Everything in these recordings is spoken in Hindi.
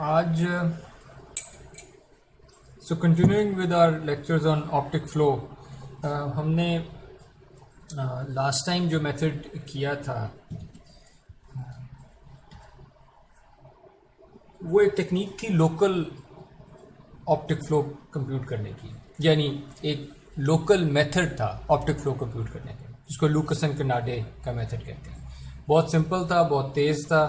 आज continuing with our lectures on optic flow, हमने लास्ट टाइम जो मेथड किया था वो एक टेक्निक थी लोकल ऑप्टिक फ्लो कंप्यूट करने की, यानी एक लोकल मेथड था ऑप्टिक फ्लो कंप्यूट करने का, जिसको लुकासन कर्नाडे का मेथड कहते हैं। बहुत सिंपल था, बहुत तेज़ था,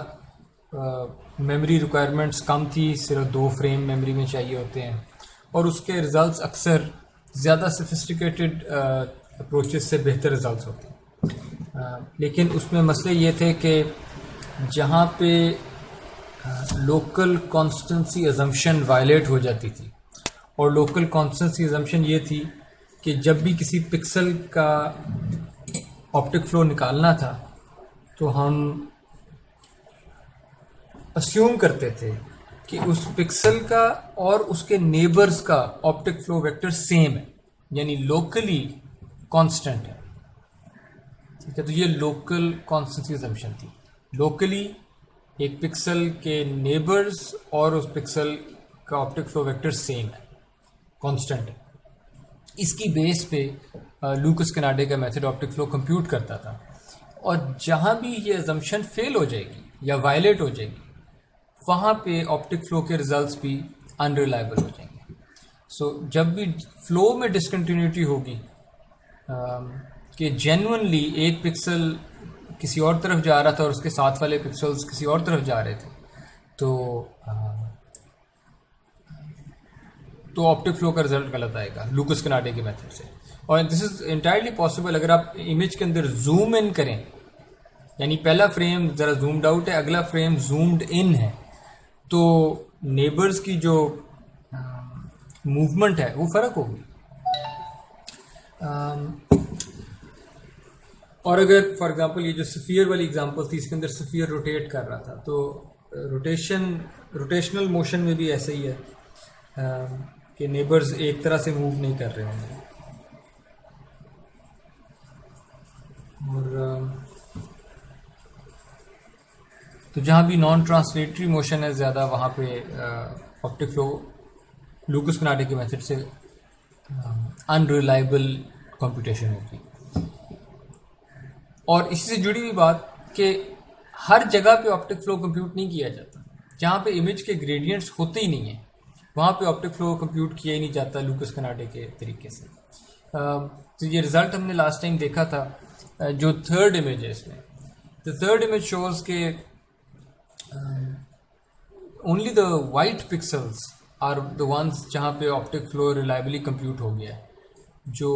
मेमोरी रिक्वायरमेंट्स कम थी, सिर्फ 2 फ्रेम मेमोरी में चाहिए होते हैं, और उसके रिजल्ट्स अक्सर ज़्यादा सोफिस्टिकेटेड अप्रोचेस से बेहतर रिजल्ट्स होते हैं। लेकिन उसमें मसले ये थे कि जहाँ पे लोकल कॉन्स्टेंसी अजम्पशन वायलेट हो जाती थी, और लोकल कॉन्स्टेंसी अजम्पशन ये थी कि जब भी किसी पिक्सल का ऑप्टिक फ्लो निकालना था तो हम अस्यूम करते थे कि उस पिक्सल का और उसके नेबर्स का ऑप्टिक फ्लो वेक्टर सेम है, यानी लोकली कांस्टेंट है। ठीक है, तो ये लोकल कॉन्स्टेंसी अजम्पशन थी। लोकली एक पिक्सल के नेबर्स और उस पिक्सल का ऑप्टिक फ्लो वेक्टर सेम है, कांस्टेंट है। इसकी बेस पे लुकास कर्नाडे का मेथड ऑप्टिक फ्लो कंप्यूट करता था, और जहाँ भी ये अजम्पशन फेल हो जाएगी या वायलेट हो जाएगी, वहाँ पे ऑप्टिक फ्लो के रिजल्ट्स भी अनरिलायबल हो जाएंगे। जब भी फ्लो में डिसकंटिन्यूटी होगी कि जेन्युइनली एक पिक्सल किसी और तरफ जा रहा था और उसके साथ वाले पिक्सल्स किसी और तरफ जा रहे थे, तो ऑप्टिक फ्लो का रिजल्ट गलत आएगा लुकास कर्नाडे के मेथड से। और दिस इज इंटायरली पॉसिबल अगर आप इमेज के अंदर जूम इन करें, यानी पहला फ्रेम ज़रा जूम्ड आउट है, अगला फ्रेम जूम्ड इन है, तो नेबर्स की जो मूवमेंट है वो फ़र्क होगी। और अगर फॉर एग्जांपल ये जो सफ़ियर वाली एग्जांपल थी, इसके अंदर सफ़ियर रोटेट कर रहा था, तो रोटेशनल मोशन में भी ऐसे ही है कि नेबर्स एक तरह से मूव नहीं कर रहे होंगे। और तो जहाँ भी नॉन ट्रांसलेटरी मोशन है ज़्यादा, वहाँ पे ऑप्टिक फ्लो लुकास कर्नाडे के मेथड से अनरिलायबल कंप्यूटेशन होगी। और इसी से जुड़ी हुई बात कि हर जगह पे ऑप्टिक फ्लो कंप्यूट नहीं किया जाता। जहाँ पे इमेज के ग्रेडियंट्स होते ही नहीं हैं, वहाँ पे ऑप्टिक फ्लो कंप्यूट किया ही नहीं जाता लुकास कर्नाडे के तरीके से। तो ये रिज़ल्ट हमने लास्ट टाइम देखा था। जो थर्ड इमेज है इसमें, द थर्ड इमेज शोज़ के only the white pixels are the ones जहाँ पे ऑप्टिक फ्लो रिलायबली कंप्यूट हो गया है। जो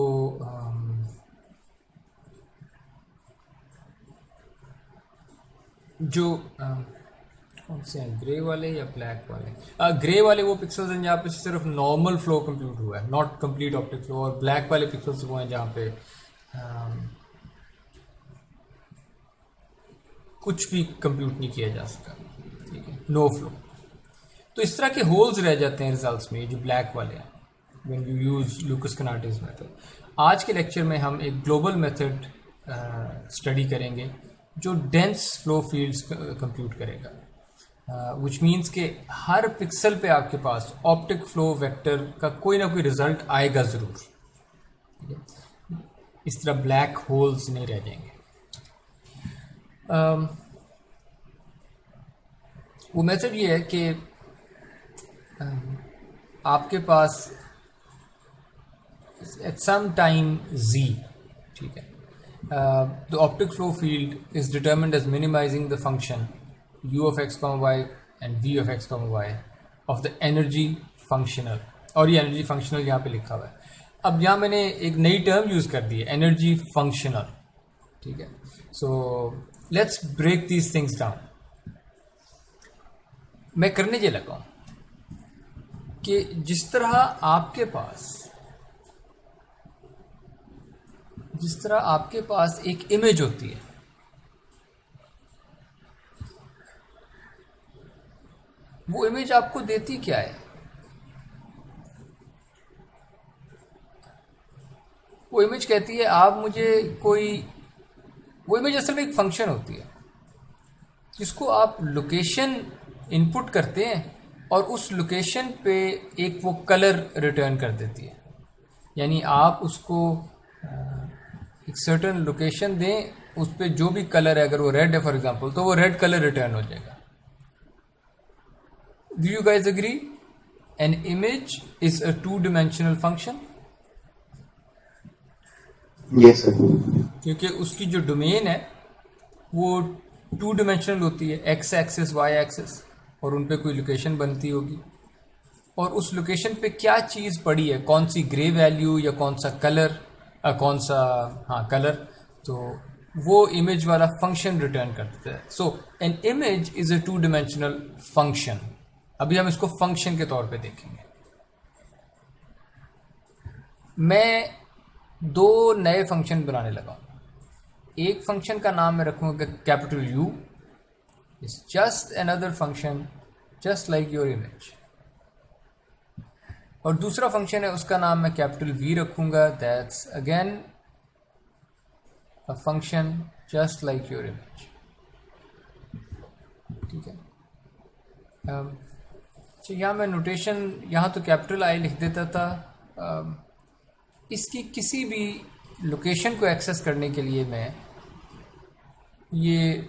कौन से हैं, ग्रे वाले या ब्लैक वाले? ग्रे वाले वो पिक्सल्स हैं जहाँ पे सिर्फ नॉर्मल फ्लो कंप्यूट हुआ है, नॉट कंप्लीट ऑप्टिक फ्लो। और ब्लैक वाले पिक्सल्स वो हैं जहाँ पे कुछ भी कंप्यूट नहीं किया जा सका, ठीक है, नो फ्लो। तो इस तरह के होल्स रह जाते हैं रिजल्ट्स में, जो ब्लैक वाले हैं, when you use Lucas Kanade method. आज के लेक्चर में हम एक ग्लोबल मेथड स्टडी करेंगे जो डेंस फ्लो फील्ड्स कंप्यूट करेगा, विच मीन्स कि हर पिक्सल पे आपके पास ऑप्टिक फ्लो वेक्टर का कोई ना कोई रिजल्ट आएगा ज़रूर, ठीक है। इस तरह ब्लैक होल्स नहीं रह जाएंगे। वो मेथड ये है कि आपके पास एट सम टाइम z, ठीक है, the optic flow field is determined as minimising the function u of x, y and v of x, y of the energy functional। और ये एनर्जी फंक्शनल यहाँ पे लिखा हुआ है। अब यहाँ मैंने एक नई टर्म यूज़ कर दी है, एनर्जी फंक्शनल, ठीक है। So let's break these things down. मैं करने ये लगा कि जिस तरह आपके पास एक इमेज होती है, वो इमेज आपको देती क्या है? वो इमेज कहती है आप मुझे वो इमेज असल में एक फंक्शन होती है जिसको आप लोकेशन इनपुट करते हैं और उस लोकेशन पे एक वो कलर रिटर्न कर देती है। यानी आप उसको एक सर्टेन लोकेशन दें, उस पर जो भी कलर है, अगर वो रेड है फॉर एग्जांपल, तो वो रेड कलर रिटर्न हो जाएगा। Do you guys agree? An image is a 2-dimensional function. Yes sir. क्योंकि उसकी जो डोमेन है वो 2-dimensional होती है, एक्स एक्सिस वाई एक्सिस, और उन पे कोई लोकेशन बनती होगी, और उस लोकेशन पे क्या चीज़ पड़ी है, कौन सी ग्रे वैल्यू या कौन सा कलर, कलर, तो वो इमेज वाला फंक्शन रिटर्न कर देता है। So an image is a 2-dimensional function. अभी हम इसको फंक्शन के तौर पे देखेंगे। मैं 2 नए फंक्शन बनाने लगा हूँ। एक फंक्शन का नाम मैं रखूँगा capital U, is just another function just like your image. और दूसरा फंक्शन है, उसका नाम मैं कैपिटल V रखूँगा, that's again a function just like your image. ठीक है। तो यहाँ मैं नोटेशन, यहाँ तो कैपिटल I लिख देता था। इसकी किसी भी लोकेशन को एक्सेस करने के लिए मैं ये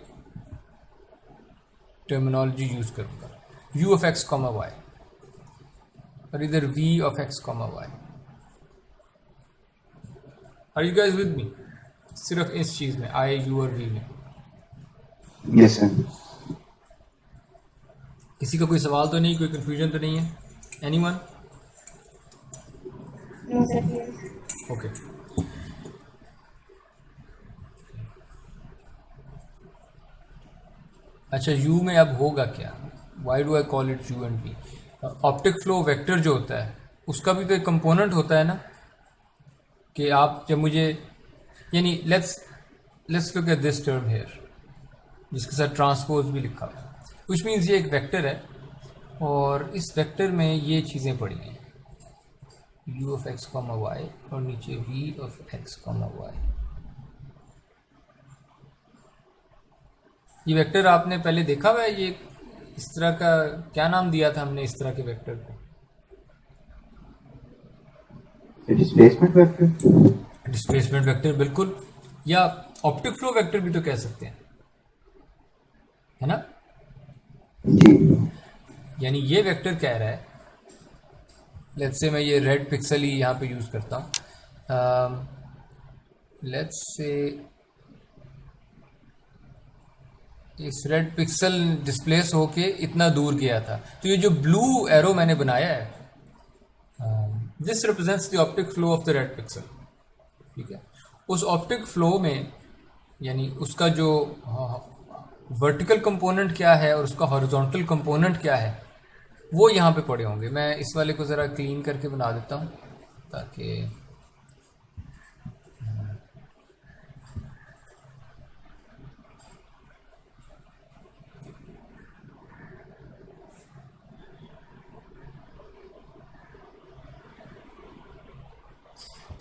टर्मिनोलॉजी यूज़ करूँगा, u of x, y, और इधर v of x, y। Are you guys with me? सिर्फ इस चीज़ में, i, u और v में। Yes sir. किसी का कोई सवाल तो नहीं, कोई कंफ्यूजन तो नहीं है? एनीवन? No sir. ओके। अच्छा, u में अब होगा क्या? Why do I call it u and v? Optic flow vector जो होता है उसका भी तो एक कंपोनेंट होता है ना, कि आप जब मुझे, यानी let's look at this term here जिसके साथ ट्रांसपोज भी लिखा हुआ है, विच मीन्स ये एक वेक्टर है और इस वेक्टर में ये चीज़ें पड़ी हैं, u of x, y और नीचे v of x, y। ये वेक्टर आपने पहले देखा हुआ है? ये इस तरह का क्या नाम दिया था हमने इस तरह के वेक्टर को? Displacement vector. डिस्प्लेसमेंट वेक्टर, बिल्कुल, या ऑप्टिक फ्लो वेक्टर भी तो कह सकते हैं, है ना? जी। यानी ये वेक्टर कह रहा है, लेट्स से मैं ये रेड पिक्सल ही यहाँ पे यूज़ करता हूँ। लेट्स से इस रेड पिक्सल डिस्प्लेस होके इतना दूर गया था, तो ये जो ब्लू एरो मैंने बनाया है, this represents the optic flow of the red pixel. ठीक है। उस ऑप्टिक फ्लो में, यानी उसका जो वर्टिकल कंपोनेंट क्या है और उसका हॉरिजॉन्टल कंपोनेंट क्या है, वो यहाँ पे पड़े होंगे। मैं इस वाले को ज़रा क्लीन करके बना देता हूँ ताकि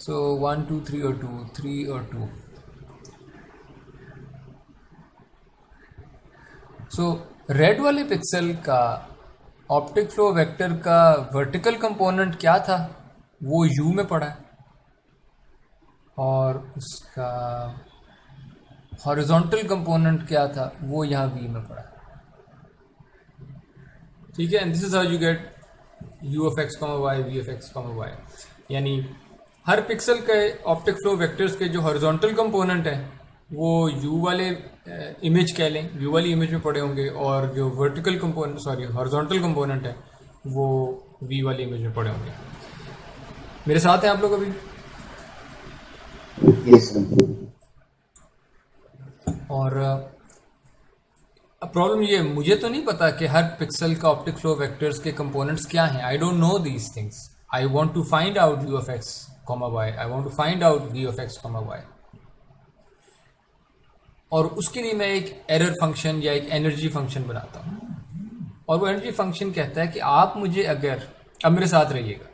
सो 1 2 3 और 2, 3 और 2। सो रेड वाले पिक्सल का ऑप्टिक फ्लो वेक्टर का वर्टिकल कंपोनेंट क्या था, वो u में पड़ा है, और उसका हॉरिजॉन्टल कंपोनेंट क्या था, वो यहाँ v में पड़ा है। ठीक है। And this is how you get u of x, y, v of x, y। यानी हर पिक्सल के ऑप्टिक फ्लो वेक्टर्स के जो हॉरिजॉन्टल कंपोनेंट है वो u वाले इमेज कह लें, u वाली इमेज में पड़े होंगे, और जो वर्टिकल कंपोनेंट, हॉरिजॉन्टल कंपोनेंट है वो v वाली इमेज में पड़े होंगे। मेरे साथ हैं आप लोग अभी? Yes sir. और प्रॉब्लम ये, मुझे तो नहीं पता कि हर पिक्सल का ऑप्टिक फ्लो वेक्टर्स के कंपोनेंट्स क्या हैं। I don't know these things. I want to find out u of x, y। I want to find out v of x, y। और उसके लिए मैं एक एरर फंक्शन या एक एनर्जी फंक्शन बनाता हूँ, और वो एनर्जी फंक्शन कहता है कि आप मुझे अगर, अब मेरे साथ रहिएगा,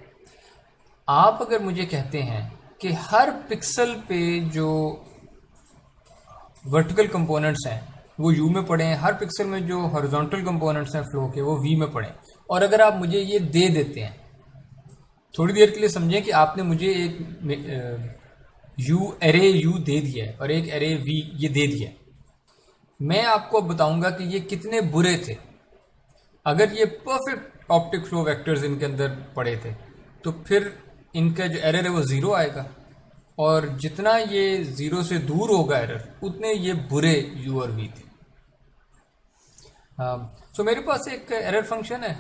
आप अगर मुझे कहते हैं कि हर पिक्सल पे जो वर्टिकल कंपोनेंट्स हैं वो u में पड़े हैं, हर पिक्सल में जो हॉरिजॉन्टल कंपोनेंट्स हैं फ्लो के वो v में पड़े हैं, और अगर आप मुझे ये दे देते हैं, थोड़ी देर के लिए समझें कि आपने मुझे एक एरे यू दे दिया है और एक एरे वी ये दे दिया है, मैं आपको अब बताऊंगा कि ये कितने बुरे थे। अगर ये परफेक्ट ऑप्टिक फ्लो वेक्टर्स इनके अंदर पड़े थे तो फिर इनका जो एरर है वो ज़ीरो आएगा, और जितना ये ज़ीरो से दूर होगा एरर, उतने ये बुरे यू और वी थे। सो मेरे पास एक एरर फंक्शन है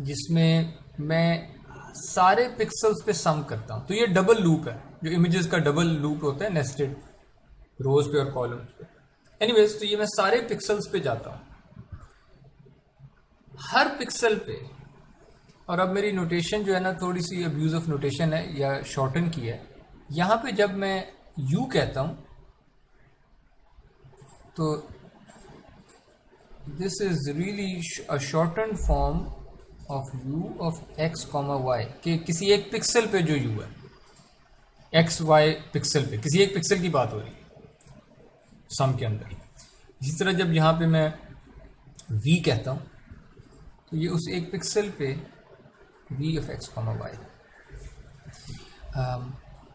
जिसमें मैं सारे पिक्सल्स पे सम करता हूँ। तो ये डबल लूप है, जो इमेजेस का डबल लूप होता है नेस्टेड रोज पे और कॉलम्स पे। एनीवेज, तो ये मैं सारे पिक्सल्स पे जाता हूँ, हर पिक्सल पे। और अब मेरी नोटेशन जो है ना, थोड़ी सी अब्यूज ऑफ नोटेशन है या शॉर्टन की है। यहाँ पे जब मैं यू कहता हूँ तो this is really a shorten form of u of x comma y, कि किसी एक पिक्सल पे जो यू है, एक्स वाई पिक्सल पे, किसी एक पिक्सल की बात हो रही है सम के अंदर। इसी तरह जब यहाँ पे मैं वी कहता हूँ तो ये उस एक पिक्सल पे v of x comma y.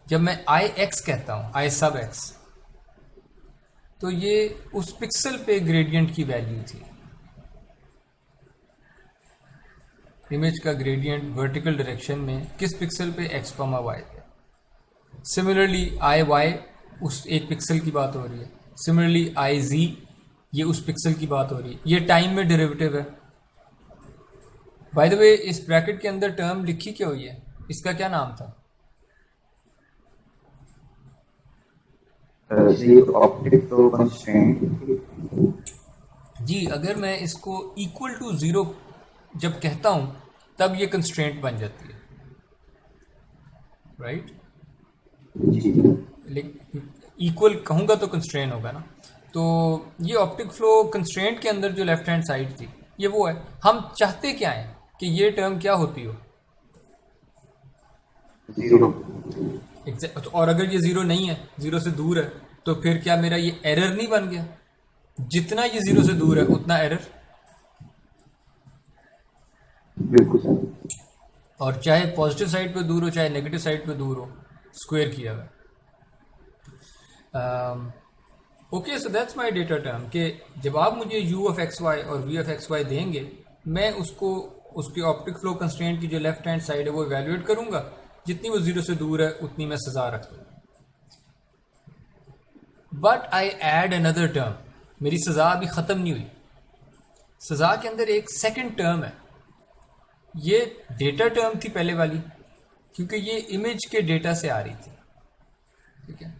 जब मैं आई एक्स कहता हूँ, आई सब एक्स, तो ये उस पिक्सल पे ग्रेडियंट की वैल्यू थी। इमेज का ग्रेडियंट वर्टिकल डायरेक्शन में किस पिक्सल पे, एक्स कॉमा वाई पे। सिमिलरली आई वाई उस एक पिक्सल की बात हो रही है। सिमिलरली आई जी ये उस पिक्सल की बात हो रही है। ये टाइम में डेरिवेटिव है। बाय द वे, इस ब्रैकेट के अंदर टर्म लिखी क्या हुई है, इसका क्या नाम था? Optic flow constraint. जी, अगर मैं इसको इक्वल टू ज़ीरो जब कहता हूं तब ये कंस्ट्रेंट बन जाती है, राइट? लेकिन इक्वल कहूंगा तो कंस्ट्रेंट होगा ना। तो ये ऑप्टिक फ्लो कंस्ट्रेंट के अंदर जो लेफ्ट हैंड साइड थी, ये वो है। हम चाहते क्या है कि ये टर्म क्या होती हो, जीरो। और अगर ये ज़ीरो नहीं है, ज़ीरो से दूर है, तो फिर क्या मेरा ये एरर नहीं बन गया? जितना ये ज़ीरो से दूर है उतना एरर। बिल्कुल सर। और चाहे पॉजिटिव साइड पे दूर हो चाहे नेगेटिव साइड पे दूर हो, स्क्वायर किया हुआ। Okay, so that's my data term कि जब आप मुझे u ऑफ एक्स वाई और v ऑफ एक्स वाई देंगे, मैं उसको उसके ऑप्टिक फ्लो कंस्ट्रेंट की जो लेफ्ट हैंड साइड है वो इवेल्युएट करूंगा। जितनी वो ज़ीरो से दूर है उतनी मैं सजा रख दूंगा। But I add another term, मेरी सजा अभी ख़त्म नहीं हुई। सजा के अंदर एक सेकंड टर्म है। ये डेटा टर्म थी पहले वाली, क्योंकि ये इमेज के डेटा से आ रही थी, ठीक है।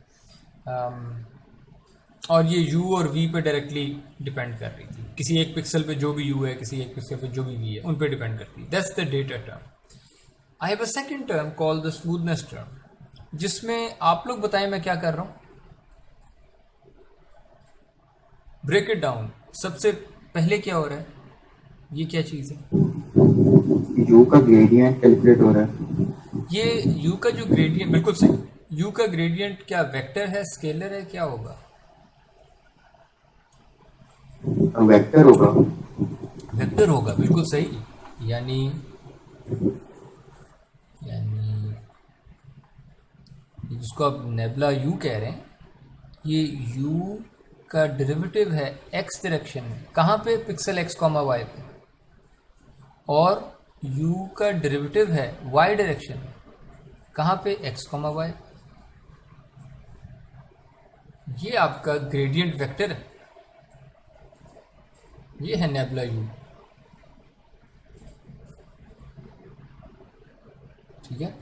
और ये u और v पे डायरेक्टली डिपेंड कर रही थी। किसी एक पिक्सल पे जो भी u है, किसी एक पिक्सल पे जो भी v है, उन पे डिपेंड करती है। That's the data term. I have a second term called the smoothness term, जिसमें आप लोग बताएं मैं क्या कर रहा हूं। Break it down. सबसे पहले क्या हो रहा है, ये क्या चीज़ है? यू का ग्रेडियंट कैलकुलेट हो रहा है। ये u का जो ग्रेडियंट, बिल्कुल सही, u का ग्रेडियंट क्या वेक्टर है, स्केलर है, क्या होगा? वेक्टर होगा। वेक्टर होगा, बिल्कुल सही। यानी जिसको आप नेबुला u कह रहे हैं, ये u का डेरिवेटिव है x डायरेक्शन में। कहाँ पे? पिक्सल x कॉमा वाई पे। और u का डेरिवेटिव है y डायरेक्शन में। कहाँ पे? x comma y. ये आपका ग्रेडियंट वेक्टर है, ये है नेबुला u, ठीक है।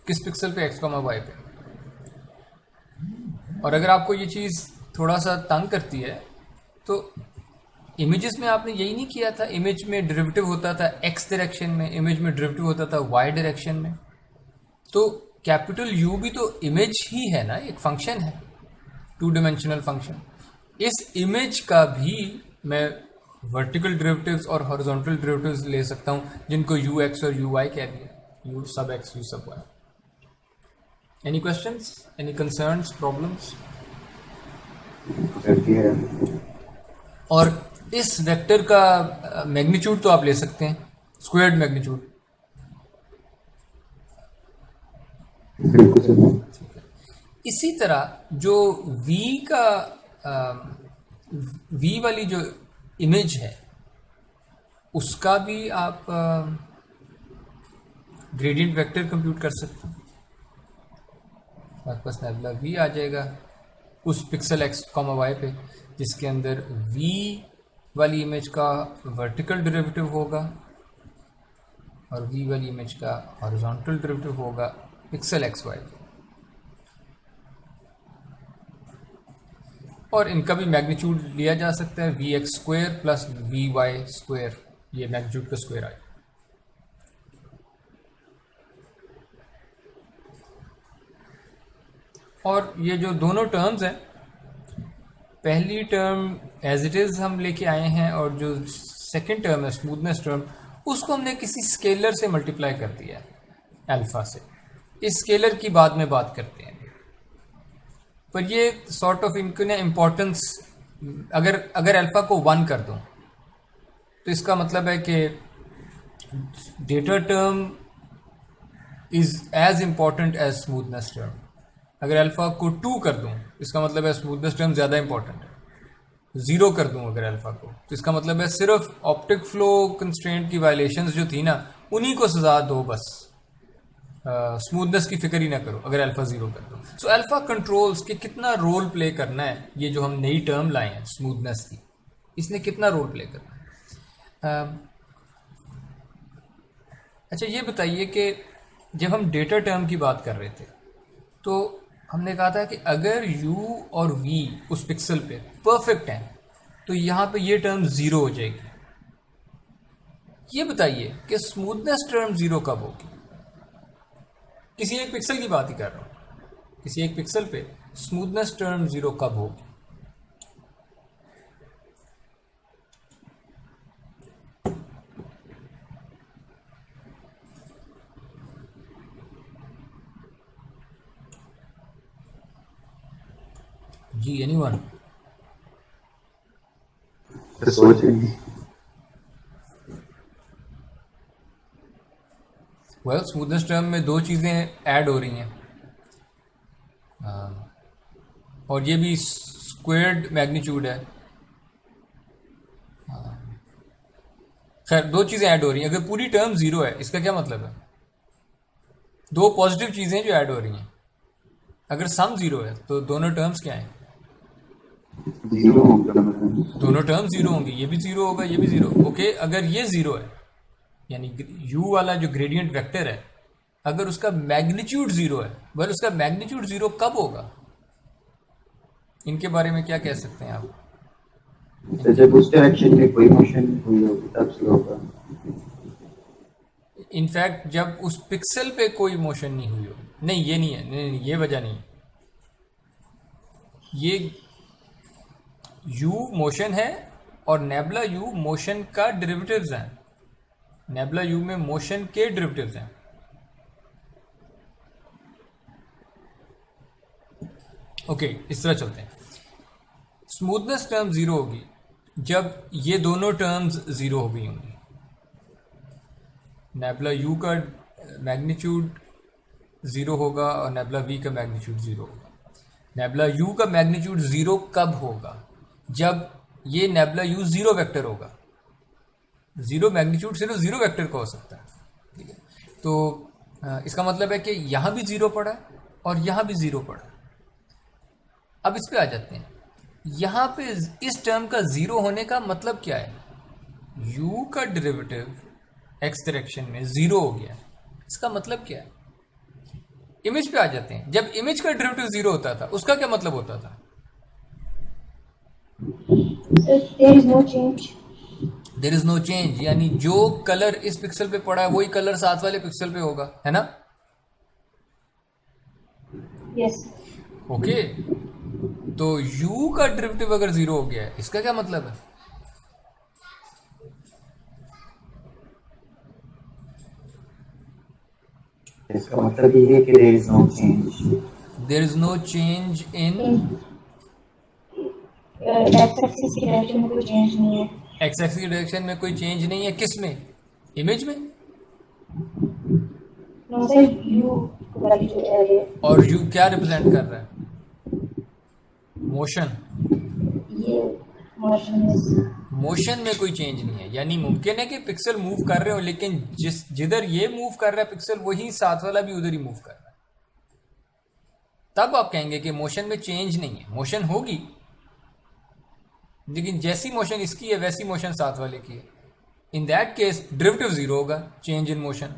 किस पिक्सल पे? x कॉमा वाई पे। और अगर आपको ये चीज़ थोड़ा सा तंग करती है तो इमेजेस में आपने यही नहीं किया था। इमेज में डेरिवेटिव होता था x डायरेक्शन में, इमेज में डेरिवेटिव होता था y डायरेक्शन में। तो कैपिटल U भी तो इमेज ही है ना, एक फंक्शन है, टू डायमेंशनल फंक्शन। इस इमेज का भी मैं वर्टिकल डेरिवेटिव्स और हॉरिजॉन्टल डेरिवेटिव्स ले सकता हूँ, जिनको ux और uy कह दिया, u सब x, u सब y। Any questions? Any concerns? Problems? करती है। और इस वेक्टर का मैग्नीट्यूड तो आप ले सकते हैं, स्क्वायर्ड मैग्नीट्यूड। बिल्कुल सर। इसी तरह जो v का v वाली जो इमेज है उसका भी आप ग्रेडियंट वेक्टर कंप्यूट कर सकते हैं। आपके पास नेबुला v आ जाएगा उस पिक्सल x, y पे, जिसके अंदर v वाली इमेज का वर्टिकल डेरिवेटिव होगा और v वाली इमेज का हॉरिजॉन्टल डेरिवेटिव होगा पिक्सल xy पे। और इनका भी मैग्नीट्यूड लिया जा सकता है v x square plus v y square, ये मैग्नीट्यूड का स्क्वेयर आएगा। और ये जो दोनों टर्म्स हैं, पहली टर्म एज इट इज़ हम लेके आए हैं और जो सेकंड टर्म है स्मूथनेस टर्म, उसको हमने किसी स्केलर से मल्टीप्लाई कर दिया है, अल्फा से। इस स्केलर की बाद में बात करते हैं, पर ये सॉर्ट ऑफ इनको ना इम्पोर्टेंस, अगर अल्फा को 1 कर दूं तो इसका मतलब है कि data term is as important as smoothness term. अगर अल्फा को 2 कर दूं इसका मतलब है स्मूथनेस टर्म ज़्यादा इंपॉर्टेंट है। 0 कर दूं अगर अल्फा को तो इसका मतलब है सिर्फ ऑप्टिक फ्लो कंस्ट्रेंट की वायलेशंस जो थी ना उन्हीं को सजा दो, बस स्मूथनेस की फिक्र ही ना करो अगर अल्फा 0 कर दो। सो अल्फा कंट्रोल्स के कितना रोल प्ले करना है, ये जो हम नई टर्म लाए हैं स्मूथनेस की, इसने कितना रोल प्ले करना है। अच्छा ये बताइए कि जब हम डेटा टर्म की बात कर रहे थे तो हमने कहा था कि अगर u और v उस पिक्सल पे परफेक्ट हैं तो यहाँ पे ये टर्म 0 हो जाएगी। ये बताइए कि स्मूथनेस टर्म 0 कब होगी? किसी एक पिक्सल की बात ही कर रहा हूँ, किसी एक पिक्सल पे स्मूथनेस टर्म 0 कब होगी? जी एनीवन? सोच रही वेल स्मूथनेस टर्म में दो चीज़ें ऐड हो रही हैं, और ये भी स्क्वायर्ड मैग्नीट्यूड है। खैर दो चीज़ें ऐड हो रही हैं। अगर पूरी टर्म 0 है इसका क्या मतलब है? दो पॉजिटिव चीज़ें जो ऐड हो रही हैं। अगर सम 0 है तो दोनों टर्म्स क्या हैं? 0 होगा मतलब। दोनों टर्म 0 होंगी, ये भी 0 होगा, ये भी 0। ओके, अगर ये 0 है यानी u वाला जो ग्रेडियंट वेक्टर है अगर उसका मैग्नीट्यूड 0 है, वेल उसका मैग्नीट्यूड 0 कब होगा? इनके बारे में क्या कह सकते हैं आप? तो जब उस डायरेक्शन में कोई मोशन हुई होगी तब 0 होगा। इनफैक्ट जब उस पिक्सल पे कोई मोशन नहीं हुई हो। नहीं ये नहीं है, नहीं, ये वजह नहीं है। ये u मोशन है और नेबुला u मोशन का डेरिवेटिव्स हैं। नेबुला u में मोशन के डेरिवेटिव्स हैं। ओके, इस तरह चलते हैं। स्मूथनेस टर्म 0 होगी जब ये दोनों टर्म्स 0 हो गई होंगी। नेबुला u का मैग्नीट्यूड 0 होगा और नेबुला v का मैग्नीट्यूड 0 होगा। नेबुला u का मैग्नीट्यूड 0 कब होगा? जब ये नेबुला u 0 वेक्टर होगा। 0 मैग्नीट्यूड सिर्फ 0 वेक्टर का हो सकता है, ठीक है? तो इसका मतलब है कि यहाँ भी 0 पड़ा है और यहाँ भी 0 पड़ा है। अब इस पे आ जाते हैं। यहाँ पे इस टर्म का 0 होने का मतलब क्या है? u का डेरिवेटिव x डायरेक्शन में 0 हो गया। इसका मतलब क्या है? इमेज पे आ जाते हैं। जब इमेज का डेरिवेटिव 0 होता था उसका क्या मतलब होता था? there is no change. There is no change, यानी जो कलर इस पिक्सल पे पड़ा है वही कलर साथ वाले पिक्सल पे होगा, है ना? Yes. ओके, तो u का डेरिवेटिव अगर 0 हो गया है इसका क्या मतलब है? इसका मतलब ये है कि there is no change। There is no change in x axis की डायरेक्शन में कोई चेंज नहीं है। एक्स एक्सिस की डायरेक्शन में कोई चेंज नहीं है, किस में? इमेज में। No, sir, you वाली जो है और यू क्या रिप्रेजेंट कर रहा है? मोशन। ये motion is मोशन में कोई चेंज नहीं है, यानी मुमकिन है कि पिक्सल मूव कर रहे हो, लेकिन जिधर ये मूव कर रहा है पिक्सल, वही साथ वाला भी उधर ही मूव कर रहा है। तब आप कहेंगे कि मोशन में चेंज नहीं है। मोशन होगी, लेकिन जैसी मोशन इसकी है वैसी मोशन साथ वाले की है। In that case derivative zero होगा, change in motion.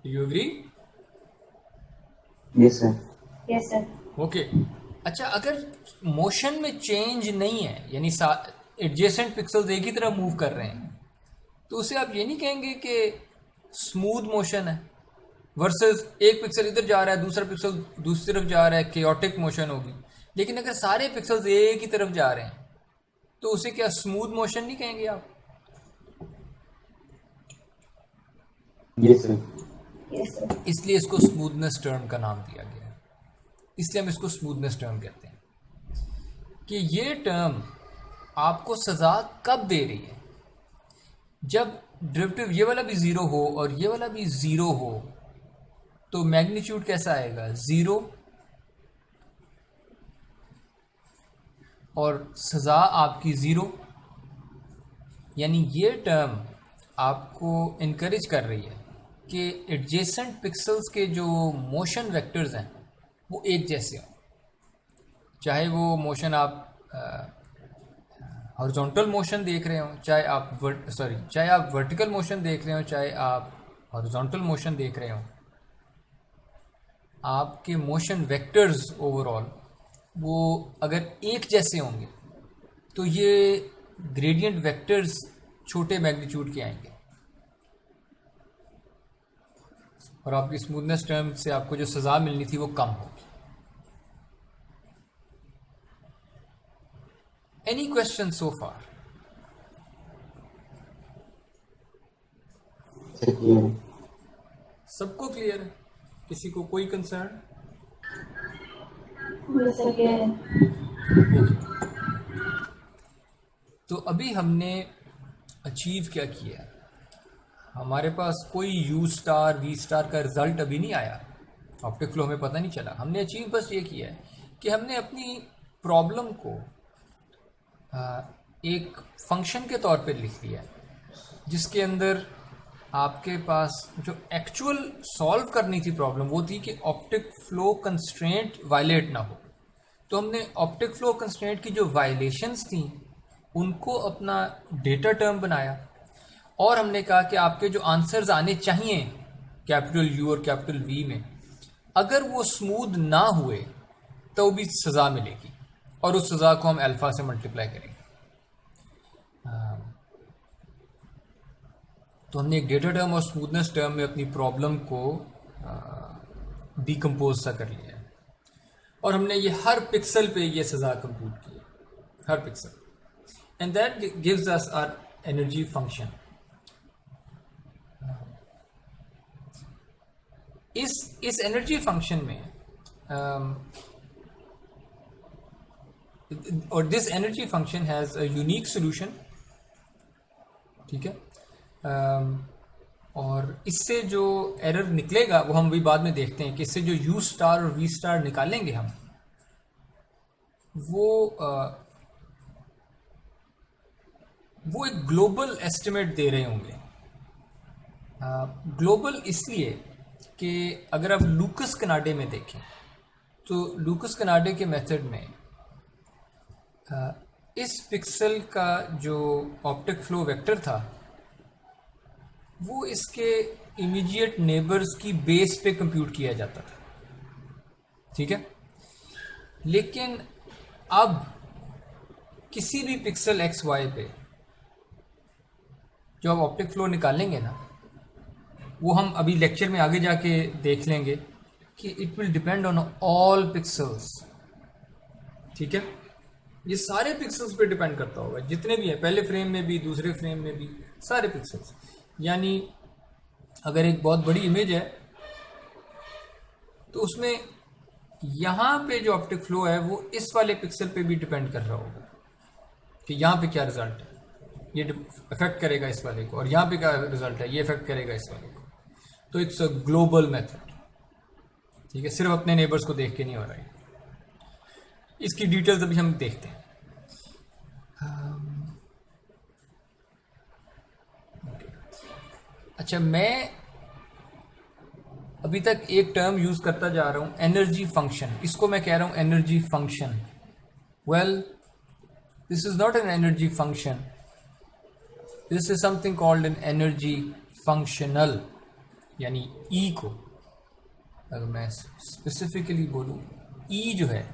You agree? Yes, sir. yes sir. Okay. अच्छा, अगर मोशन में चेंज नहीं है, यानी एडजेसेंट पिक्सल्स एक ही तरह मूव कर रहे हैं, तो उसे आप ये नहीं कहेंगे कि स्मूथ मोशन है, वर्सेस एक पिक्सल इधर जा रहा है, दूसरा पिक्सल दूसरी तरफ जा रहा है, केओटिक मोशन होगी। लेकिन अगर सारे पिक्सल्स एक ही तरफ जा रहे हैं, तो उसे क्या स्मूथ मोशन नहीं कहेंगे आप? Yes, sir. Yes sir. इसलिए इसको स्मूथनेस टर्म का नाम दिया गया है। इसलिए हम इसको स्मूथनेस टर्म कहते हैं कि ये टर्म आपको सजा कब दे रही है? जब डेरिवेटिव ये वाला भी जीरो हो और ये वाला भी जीरो हो, तो मैग्नीट्यूड कैसा आएगा? जीरो, और सजा आपकी जीरो। यानी ये टर्म आपको इनकरेज कर रही है कि एडजेसेंट पिक्सल्स के जो मोशन वेक्टर्स हैं वो एक जैसे हों, चाहे वो मोशन आप हॉरिजॉन्टल मोशन देख रहे हो, चाहे आप वर्टिकल मोशन देख रहे हो, चाहे आप हॉरिजॉन्टल मोशन देख रहे हो। आपके मोशन वेक्टर्स ओवरऑल वो अगर एक जैसे होंगे, तो ये ग्रेडियंट वेक्टर्स छोटे मैग्नीट्यूड के आएंगे, और आपकी स्मूथनेस टर्म से आपको जो सजा मिलनी थी वो कम होगी। एनी क्वेश्चन सो फार? Sir, clear. सबको क्लियर है? किसी को कोई कंसर्न? Yes sir, clear. तो अभी हमने अचीव क्या किया? हमारे पास कोई यू स्टार वी स्टार का रिजल्ट अभी नहीं आया, ऑप्टिक फ्लो में पता नहीं चला। हमने अचीव बस ये किया है कि हमने अपनी प्रॉब्लम को एक फंक्शन के तौर पे लिख लिया है, जिसके अंदर आपके पास जो एक्चुअल सॉल्व करनी थी प्रॉब्लम वो थी कि ऑप्टिक फ्लो कंस्ट्रेंट वायलेट ना हो। तो हमने ऑप्टिक फ्लो कंस्ट्रेंट की जो वायलेशंस थी उनको अपना डेटा टर्म बनाया, और हमने कहा कि आपके जो आंसर्स आने चाहिए कैपिटल यू और कैपिटल वी में, अगर वो स्मूथ ना हुए तो भी सज़ा मिलेगी, और उस सज़ा को हम अल्फ़ा से मल्टीप्लाई करेंगे। तो हमने एक डेटा टर्म और स्मूथनेस टर्म में अपनी प्रॉब्लम को डिकम्पोज सा कर लिया है, और हमने ये हर पिक्सल पे ये सज़ा कंप्यूट की है, हर pixel, and that gives us our energy function. इस एनर्जी फंक्शन में और this energy function has a unique solution, ठीक है। और इससे जो एरर निकलेगा वो हम भी बाद में देखते हैं कि इससे जो यू स्टार और वी स्टार निकालेंगे हम, वो एक ग्लोबल एस्टिमेट दे रहे होंगे। ग्लोबल इसलिए कि अगर आप लूकस कनाडे में देखें, तो लूकस कनाडे के मेथड में इस पिक्सल का जो ऑप्टिक फ्लो वेक्टर था वो इसके इमीडिएट नेबर्स की बेस पे कंप्यूट किया जाता था, ठीक है। लेकिन अब किसी भी पिक्सल एक्स वाई पे जो आप ऑप्टिक फ्लो निकालेंगे ना, वो हम अभी लेक्चर में आगे जाके देख लेंगे कि it will depend on all pixels, ठीक है। ये सारे पिक्सल्स पे डिपेंड करता होगा, जितने भी हैं, पहले फ्रेम में भी दूसरे फ्रेम में भी, सारे पिक्सल्स। यानी अगर एक बहुत बड़ी इमेज है तो उसमें यहाँ पे जो ऑप्टिक फ्लो है वो इस वाले पिक्सल पे भी डिपेंड कर रहा होगा, कि यहाँ पे क्या रिजल्ट है, ये इफेक्ट करेगा इस वाले को, और यहाँ पे क्या रिजल्ट है, ये इफेक्ट करेगा इस वाले को। तो इट्स अ ग्लोबल मेथड, ठीक है, सिर्फ अपने नेबर्स को देख के नहीं हो रहा है। इसकी डिटेल्स अभी हम देखते हैं। अच्छा, मैं अभी तक एक टर्म यूज करता जा रहा हूं, एनर्जी फंक्शन। इसको मैं कह रहा हूं energy function. Well, this is not an energy function, this is something called an energy functional, यानी ई को अगर मैं स्पेसिफिकली बोलूं, ई जो है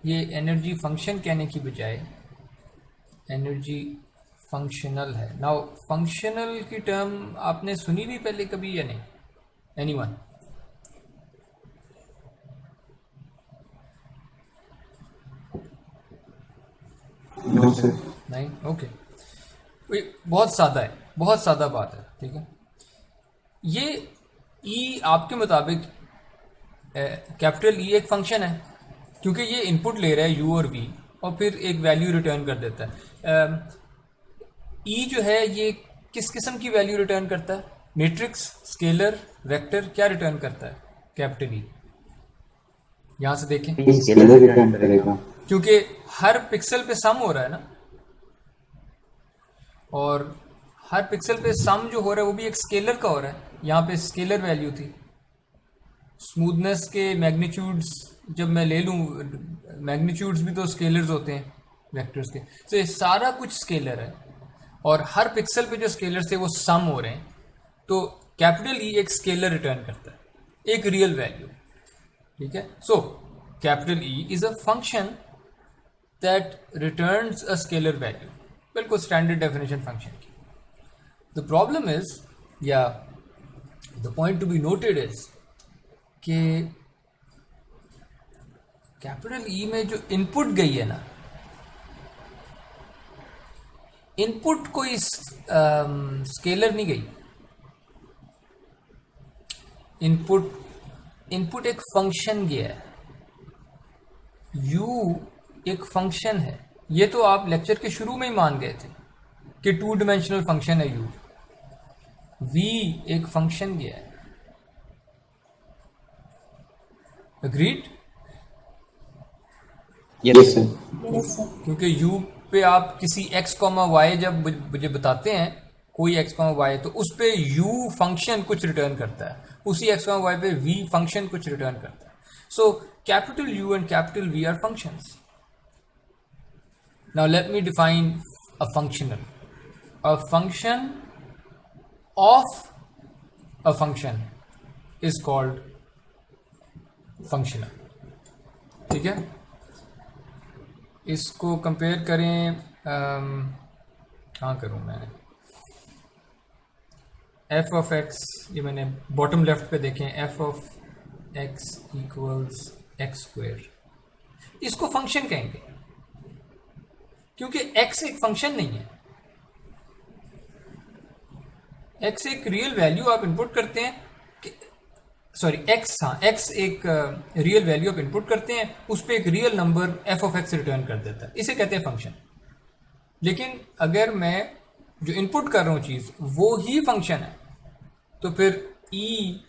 ये एनर्जी फंक्शन कहने की बजाय एनर्जी फंक्शनल है। नाउ फंक्शनल की टर्म आपने सुनी भी पहले कभी या नहीं? एनीवन? No sir. नहीं? ओके। बहुत सादा है, बहुत सादा बात है, ठीक है। ये ई आपके मुताबिक कैपिटल ई एक फंक्शन है, क्योंकि ये इनपुट ले रहा है यू और वी, और फिर एक वैल्यू रिटर्न कर देता है। ई जो है ये किस किस्म की वैल्यू रिटर्न करता है? मैट्रिक्स, स्केलर, वेक्टर, क्या रिटर्न करता है कैपिटल ई? यहां से देखें, स्केलर रिटर्न करेगा, क्योंकि हर पिक्सल पे सम हो रहा है ना, और हर पिक्सल पे सम जो हो रहा है वो भी एक स्केलर का हो रहा है। यहाँ पे स्केलर वैल्यू थी, स्मूथनेस के मैग्नीट्यूड्स जब मैं ले लूँ, मैग्नीट्यूड्स भी तो स्केलर्स होते हैं वेक्टर्स के, तो ये सारा कुछ स्केलर है, और हर पिक्सल पे जो स्केलर थे वो सम हो रहे हैं। तो कैपिटल ई एक स्केलर रिटर्न करता है, एक रियल वैल्यू, ठीक है। So capital E is a function that returns a scalar value, बिल्कुल स्टैंडर्ड डेफिनेशन फंक्शन की। द प्रॉब्लम इज, या the point to be noted is कि कैपिटल ई में जो इनपुट गई है ना, इनपुट कोई स्केलर नहीं गई। इनपुट एक फंक्शन गया है, यू एक फंक्शन है। ये तो आप लेक्चर के शुरू में ही मान गए थे कि 2 डायमेंशनल फंक्शन है यू। वी एक फंक्शन गया है, agreed? Yes sir. Yes sir. क्योंकि यू पे आप किसी x, y जब मुझे बताते हैं कोई x, y, तो उस पे u फंक्शन कुछ रिटर्न करता है, उसी x, y पे v फंक्शन कुछ रिटर्न करता है। So capital U and capital V are functions. Now let me define a functional, a function of a function is called functional, ठीक है। इसको कंपेयर करें, कहाँ करूँ मैं, एफ ऑफ एक्स, ये मैंने बॉटम लेफ्ट पे देखें, F of x equals x square, इसको फंक्शन कहेंगे क्योंकि एक्स एक फंक्शन नहीं है। एक्स एक रियल वैल्यू आप इनपुट करते हैं, सॉरी एक्स, हाँ एक्स एक रियल वैल्यू आप इनपुट करते हैं, उस पर एक real number F of x return कर देता है, इसे कहते हैं फंक्शन। लेकिन अगर मैं जो इनपुट कर रहा हूँ चीज़ वो ही फंक्शन है, तो फिर E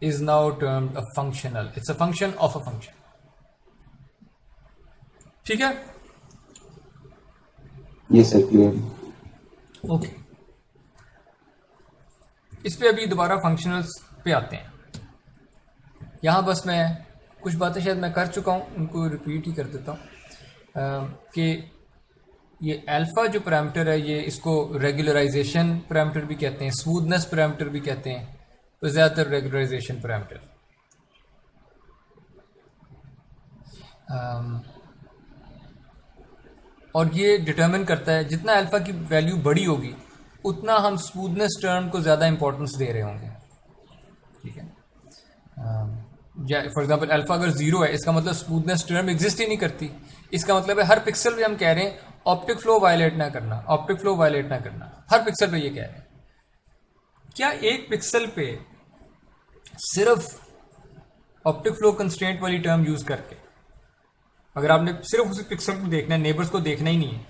is now termed a functional, it's a function of a function, ठीक है। Yes sir, clear. ओके, इस पे अभी दोबारा फंक्शनल्स पे आते हैं। यहाँ बस मैं कुछ बातें शायद मैं कर चुका हूँ, उनको रिपीट ही कर देता हूँ कि ये अल्फा जो पैरामीटर है, ये इसको रेगुलराइजेशन पैरामीटर भी कहते हैं, स्मूथनेस पैरामीटर भी कहते हैं, तो ज़्यादातर रेगुलराइजेशन पैरामीटर। और ये डिटरमिन करता है जितना अल्फा की वैल्यू बड़ी होगी उतना हम स्मूथनेस टर्म को ज़्यादा इंपॉर्टेंस दे रहे होंगे, ठीक है। फॉर एग्जांपल अल्फा अगर 0 है, इसका मतलब स्मूथनेस टर्म एग्जिस्ट ही नहीं करती। इसका मतलब है हर पिक्सल पे हम कह रहे हैं ऑप्टिक फ्लो वायलेट ना करना, ऑप्टिक फ्लो वायलेट ना करना, हर पिक्सल पे ये कह रहे हैं। क्या एक पिक्सल पे सिर्फ ऑप्टिक फ्लो कंस्ट्रेंट वाली टर्म यूज करके अगर आपने सिर्फ उस पिक्सल को देखना है, नेबर्स को देखना ही नहीं है,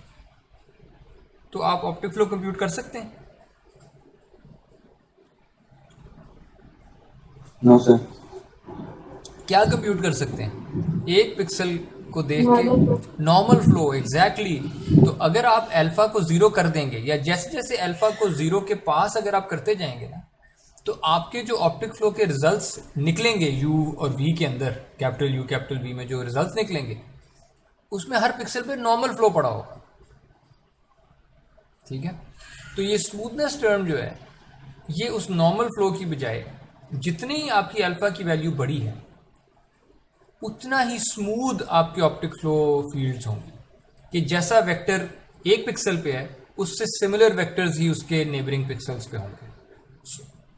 तो आप ऑप्टिक फ्लो कंप्यूट कर सकते हैं? No sir. क्या कंप्यूट कर सकते हैं? एक पिक्सल को देख के Normal flow. Normal flow, exactly. तो अगर आप अल्फा को जीरो कर देंगे, या जैसे जैसे अल्फा को जीरो के पास अगर आप करते जाएंगे ना, तो आपके जो ऑप्टिक फ्लो के रिजल्ट्स निकलेंगे यू और वी के अंदर, कैपिटल यू कैपिटल वी में जो रिजल्ट्स निकलेंगे, उसमें हर पिक्सल पे नॉर्मल फ्लो पड़ा होगा। ठीक है, तो ये स्मूथनेस टर्म जो है, ये उस नॉर्मल फ्लो की बजाय जितनी आपकी अल्फा की वैल्यू बड़ी है, उतना ही स्मूथ आपके ऑप्टिक फ्लो फील्ड्स होंगी, कि जैसा वेक्टर एक पिक्सल पे है उससे सिमिलर वेक्टर्स ही उसके नेबरिंग पिक्सल्स पे होंगे,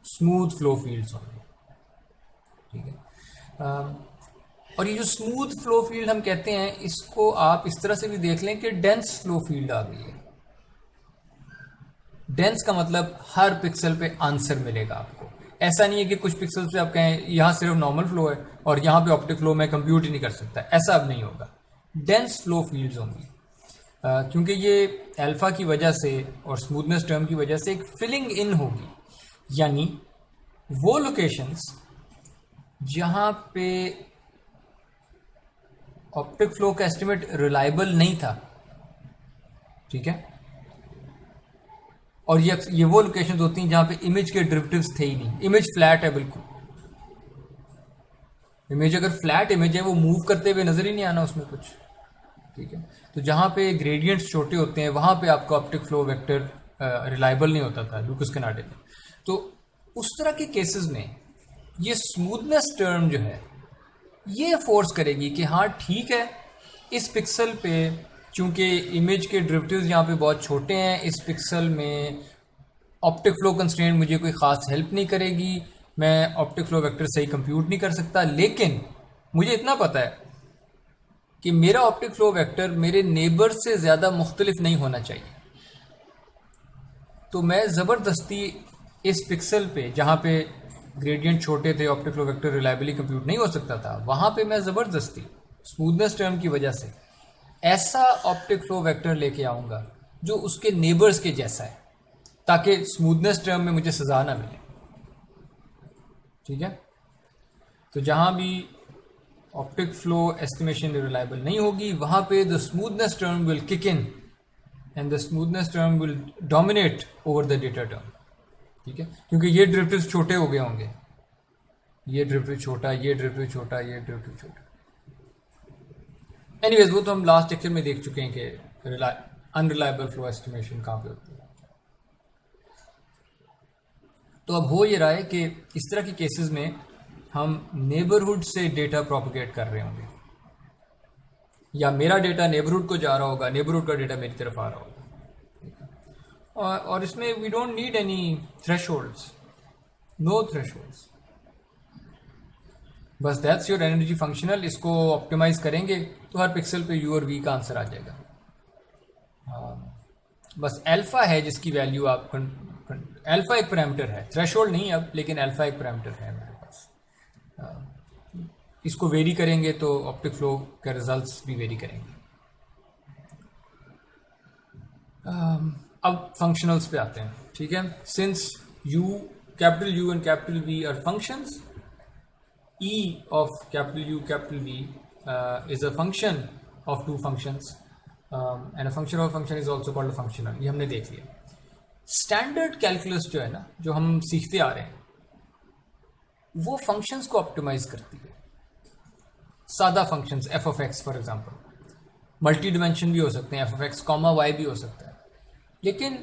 स्मूथ फ्लो फील्ड्स होंगे। ठीक है, और ये जो स्मूथ फ्लो फील्ड हम कहते हैं, इसको आप इस तरह से भी देख लें कि डेंस फ्लो फील्ड आ गई है। डेंस का मतलब हर पिक्सल पे आंसर मिलेगा आपको। ऐसा नहीं है कि कुछ पिक्सल पे आप कहें यहाँ सिर्फ नॉर्मल फ्लो है और यहाँ पे ऑप्टिक फ्लो मैं कंप्यूट ही नहीं कर सकता, ऐसा अब नहीं होगा। डेंस फ्लो फील्ड्स होंगी, क्योंकि ये अल्फा की वजह से और स्मूथनेस टर्म की वजह से एक फिलिंग इन होगी, यानी वो लोकेशंस जहाँ पे ऑप्टिक फ्लो का एस्टिमेट रिलायबल नहीं था, ठीक है, और ये वो लोकेशंस होती हैं जहाँ पे इमेज के डेरिवेटिव्स थे ही नहीं, इमेज फ्लैट है बिल्कुल। इमेज अगर फ्लैट इमेज है, वो मूव करते हुए नजर ही नहीं आना उसमें कुछ। ठीक है, तो जहाँ पे ग्रेडियंट्स छोटे होते हैं वहाँ पे आपका ऑप्टिक फ्लो वेक्टर रिलायबल नहीं होता था लुकस कनाडे में। तो उस तरह के केसेस में ये स्मूथनेस टर्म जो है, ये फोर्स करेगी कि हाँ ठीक है, इस पिक्सल पे चूंकि इमेज के डेरिवेटिव्स यहाँ पे बहुत छोटे हैं, इस पिक्सल में ऑप्टिक फ्लो कंस्ट्रेंट मुझे कोई ख़ास हेल्प नहीं करेगी, मैं ऑप्टिक फ्लो वेक्टर सही कंप्यूट नहीं कर सकता, लेकिन मुझे इतना पता है कि मेरा ऑप्टिक फ्लो वेक्टर मेरे नेबर से ज़्यादा मुख्तलिफ नहीं होना चाहिए। तो मैं ज़बरदस्ती इस पिक्सल पे जहाँ पे ग्रेडियंट छोटे थे, optic flow vector reliably compute नहीं हो सकता था, वहाँ पे मैं ज़बरदस्ती स्मूथनेस टर्म की वजह से ऐसा ऑप्टिक फ्लो वेक्टर लेके आऊँगा जो उसके नेबर्स के जैसा है, ताकि स्मूथनेस टर्म में मुझे सज़ा ना मिले। ठीक है, तो जहाँ भी ऑप्टिक फ्लो एस्टिमेशन रिलायबल नहीं होगी, वहाँ पे the smoothness term will kick in and the smoothness term will dominate over the data term. ठीक है, क्योंकि ये डेरिवेटिव्स छोटे हो गए होंगे, ये डेरिवेटिव छोटा, ये डेरिवेटिव छोटा, ये डेरिवेटिव छोटा। एनीवेज, वो तो हम लास्ट लेक्चर में देख चुके हैं कि अनरिलायबल फ्लो एस्टिमेशन कहाँ पे होती है। तो अब हो ये रहा है कि इस तरह के केसेस में हम नेबरहुड से डेटा प्रोपोगेट कर रहे होंगे, या मेरा डेटा नेबरहुड को जा रहा होगा, नेबरहुड का डेटा मेरी तरफ आ रहा होगा, और इसमें we don't need any thresholds, no thresholds, बस दैट्स योर एनर्जी फंक्शनल। इसको ऑप्टिमाइज करेंगे तो हर पिक्सल पे यू और वी का आंसर आ जाएगा। बस अल्फा है जिसकी वैल्यू आप अल्फा एक पैरामीटर है, थ्रेशोल्ड नहीं अब, लेकिन अल्फा एक पैरामीटर है हमारे पास। इसको वेरी करेंगे तो ऑप्टिक फ्लो के रिजल्ट्स भी वेरी करेंगे। अब फंक्शनल्स पे आते हैं। ठीक है, since U, capital U and capital V are functions, e of capital U capital V is a function of two functions, and a function of a function is also called a functional। ये हमने देख लिया। स्टैंडर्ड कैलकुलस जो है ना, जो हम सीखते आ रहे हैं, वो फंक्शंस को ऑप्टिमाइज करती है। सादा functions f of x for example, multi dimension भी हो सकते हैं, f of x comma y भी हो सकता है, लेकिन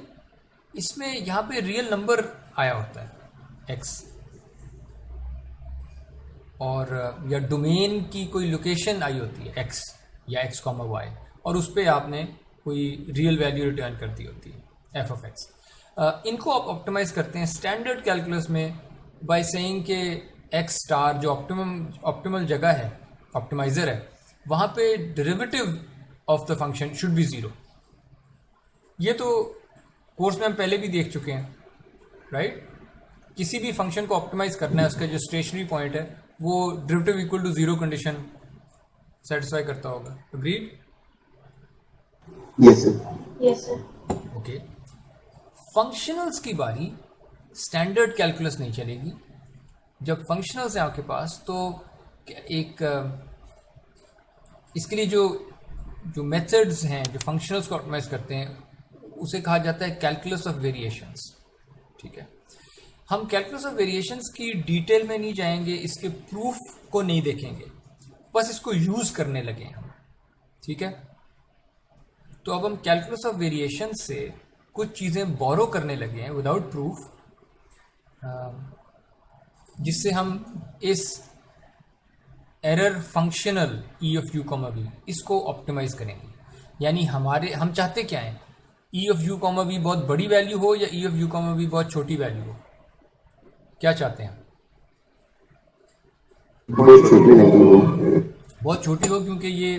इसमें यहाँ पे रियल नंबर आया होता है x, और या डोमेन की कोई लोकेशन आई होती है x या x, y, और उस पर आपने कोई रियल वैल्यू रिटर्न कर दी होती है f of x। इनको आप ऑप्टिमाइज करते हैं स्टैंडर्ड कैलकुलस में बाय सेइंग कि x स्टार जो ऑप्टिमल जगह है, ऑप्टिमाइजर है, वहाँ पे derivative of the function should be zero. ये तो कोर्स में हम पहले भी देख चुके हैं, राइट? किसी भी फंक्शन को ऑप्टिमाइज करना है, उसका जो स्टेशनरी पॉइंट है वो derivative equal to zero condition satisfy करता होगा। Agreed? Yes, sir. Yes, sir. Okay. Functionals की बारी स्टैंडर्ड कैलकुलस नहीं चलेगी। जब फंक्शनल्स हैं आपके पास तो एक इसके लिए जो मेथड्स हैं जो फंक्शनल्स को ऑप्टिमाइज करते हैं उसे कहा जाता है कैलकुलस ऑफ वेरिएशंस। ठीक है, हम कैलकुलस ऑफ वेरिएशंस की डिटेल में नहीं जाएंगे, इसके प्रूफ को नहीं देखेंगे, बस इसको यूज करने लगे हम। ठीक है, तो अब हम कैलकुलस ऑफ वेरिएशन से कुछ चीज़ें बोरो करने लगे हैं विदाउट प्रूफ, जिससे हम इस error functional e of u comma v इसको ऑप्टिमाइज करेंगे। यानी हम चाहते क्या हैं, e of u comma v बहुत बड़ी वैल्यू हो या e of u comma v बहुत छोटी वैल्यू हो? क्या चाहते हैं? बहुत छोटी लगी वो। बहुत छोटी हो, क्योंकि ये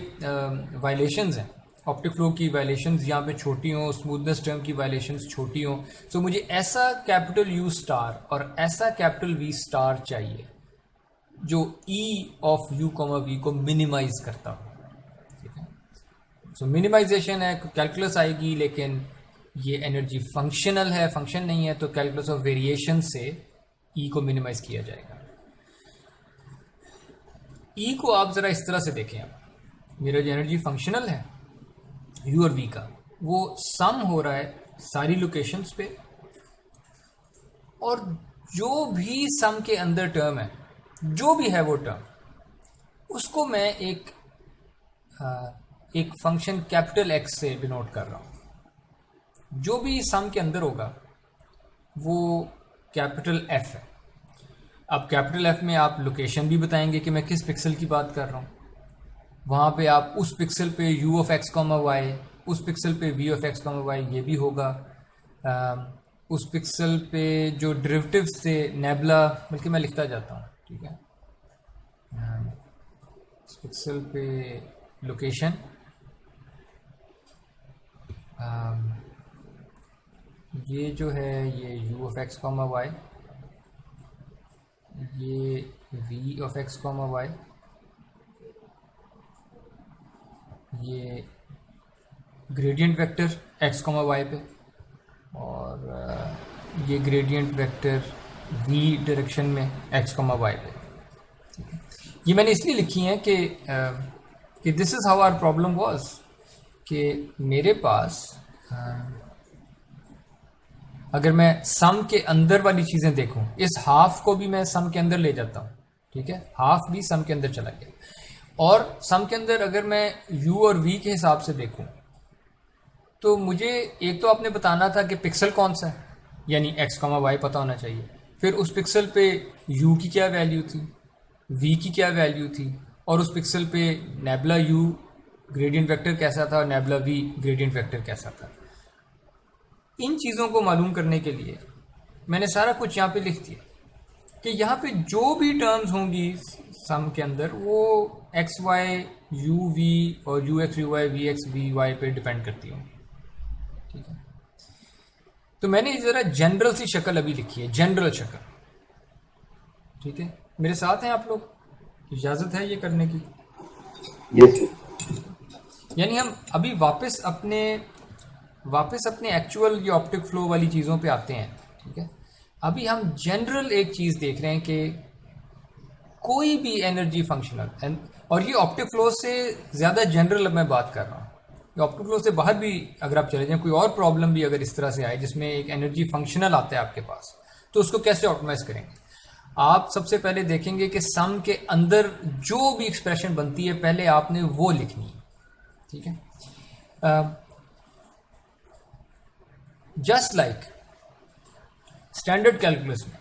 वायलेशंस हैं, ऑप्टिक फ्लो की वायलेशंस यहाँ पे छोटी हों, स्मूथनेस टर्म की वायलेशंस छोटी हों। सो मुझे ऐसा कैपिटल यू स्टार और ऐसा कैपिटल वी स्टार चाहिए जो e of u comma v को मिनिमाइज करता हो। ठीक है, सो मिनिमाइजेशन है, कैलकुलस आएगी, लेकिन ये एनर्जी फंक्शनल है, फंक्शन नहीं है, तो कैलकुलस ऑफ वेरिएशन से ई को मिनिमाइज किया जाएगा। ई को आप जरा इस तरह से देखें, मेरा जो एनर्जी फंक्शनल है यू और वी का, वो सम हो रहा है सारी लोकेशंस पे, और जो भी सम के अंदर टर्म है, जो भी है वो टर्म, उसको मैं एक फंक्शन कैपिटल एक्स से डिनोट कर रहा हूँ। जो भी सम के अंदर होगा वो कैपिटल एफ है। अब कैपिटल एफ में आप लोकेशन भी बताएंगे कि मैं किस पिक्सल की बात कर रहा हूँ, वहाँ पे आप उस पिक्सल पे u of x comma y, उस पिक्सल पे v of x comma y ये भी होगा, उस पिक्सल पे जो डेरिवेटिव्स थे नेबुला, बल्कि मैं लिखता जाता हूँ। ठीक है, इस पिक्सल पे लोकेशन, ये जो है ये u of x comma y, ये v of x comma y, ये gradient vector x comma y पे, और ये ग्रेडियंट वेक्टर v डायरेक्शन में x कॉमा वाई पे। ठीक है, ये मैंने इसलिए लिखी हैं कि this is how our problem was, कि मेरे पास अगर मैं सम के अंदर वाली चीज़ें देखूं, इस हाफ को भी मैं सम के अंदर ले जाता हूँ। ठीक है, हाफ भी सम के अंदर चला गया, और सम के अंदर अगर मैं u और v के हिसाब से देखूं, तो मुझे एक तो आपने बताना था कि पिक्सल कौन सा है, यानी x कॉमा वाई पता होना चाहिए, फिर उस पिक्सल पे u की क्या वैल्यू थी, v की क्या वैल्यू थी, और उस पिक्सल पे नेबुला u ग्रेडियंट वेक्टर कैसा था और नेबुला v ग्रेडियंट वेक्टर कैसा था। इन चीज़ों को मालूम करने के लिए मैंने सारा कुछ यहाँ पे लिख दिया कि यहाँ पे जो भी टर्म्स होंगी सम के अंदर वो एक्स वाई यू वी और u x u y v x v y पे डिपेंड करती होंगी। ठीक है, तो मैंने ज़रा जनरल सी शक्ल अभी लिखी है, जनरल शक्ल। ठीक है, मेरे साथ हैं आप लोग? इजाज़त है ये करने की? Yes, sir. यानी हम अभी वापस अपने एक्चुअल ये ऑप्टिक फ्लो वाली चीज़ों पे आते हैं। ठीक है, अभी हम जनरल एक चीज़ देख रहे हैं कि कोई भी एनर्जी फंक्शनल, और ये ऑप्टिक फ्लो से ज़्यादा जनरल अब मैं बात कर रहा हूँ, ये ऑप्टिक फ्लो से बाहर भी अगर आप चले जाएं, कोई और प्रॉब्लम भी अगर इस तरह से आए जिसमें एक एनर्जी फंक्शनल आता है आपके पास, तो उसको कैसे ऑप्टिमाइज करेंगे? आप सबसे पहले देखेंगे कि सम के अंदर जो भी एक्सप्रेशन बनती है पहले आपने वो लिखनी है। ठीक है, जस्ट लाइक स्टैंडर्ड कैलकुलस में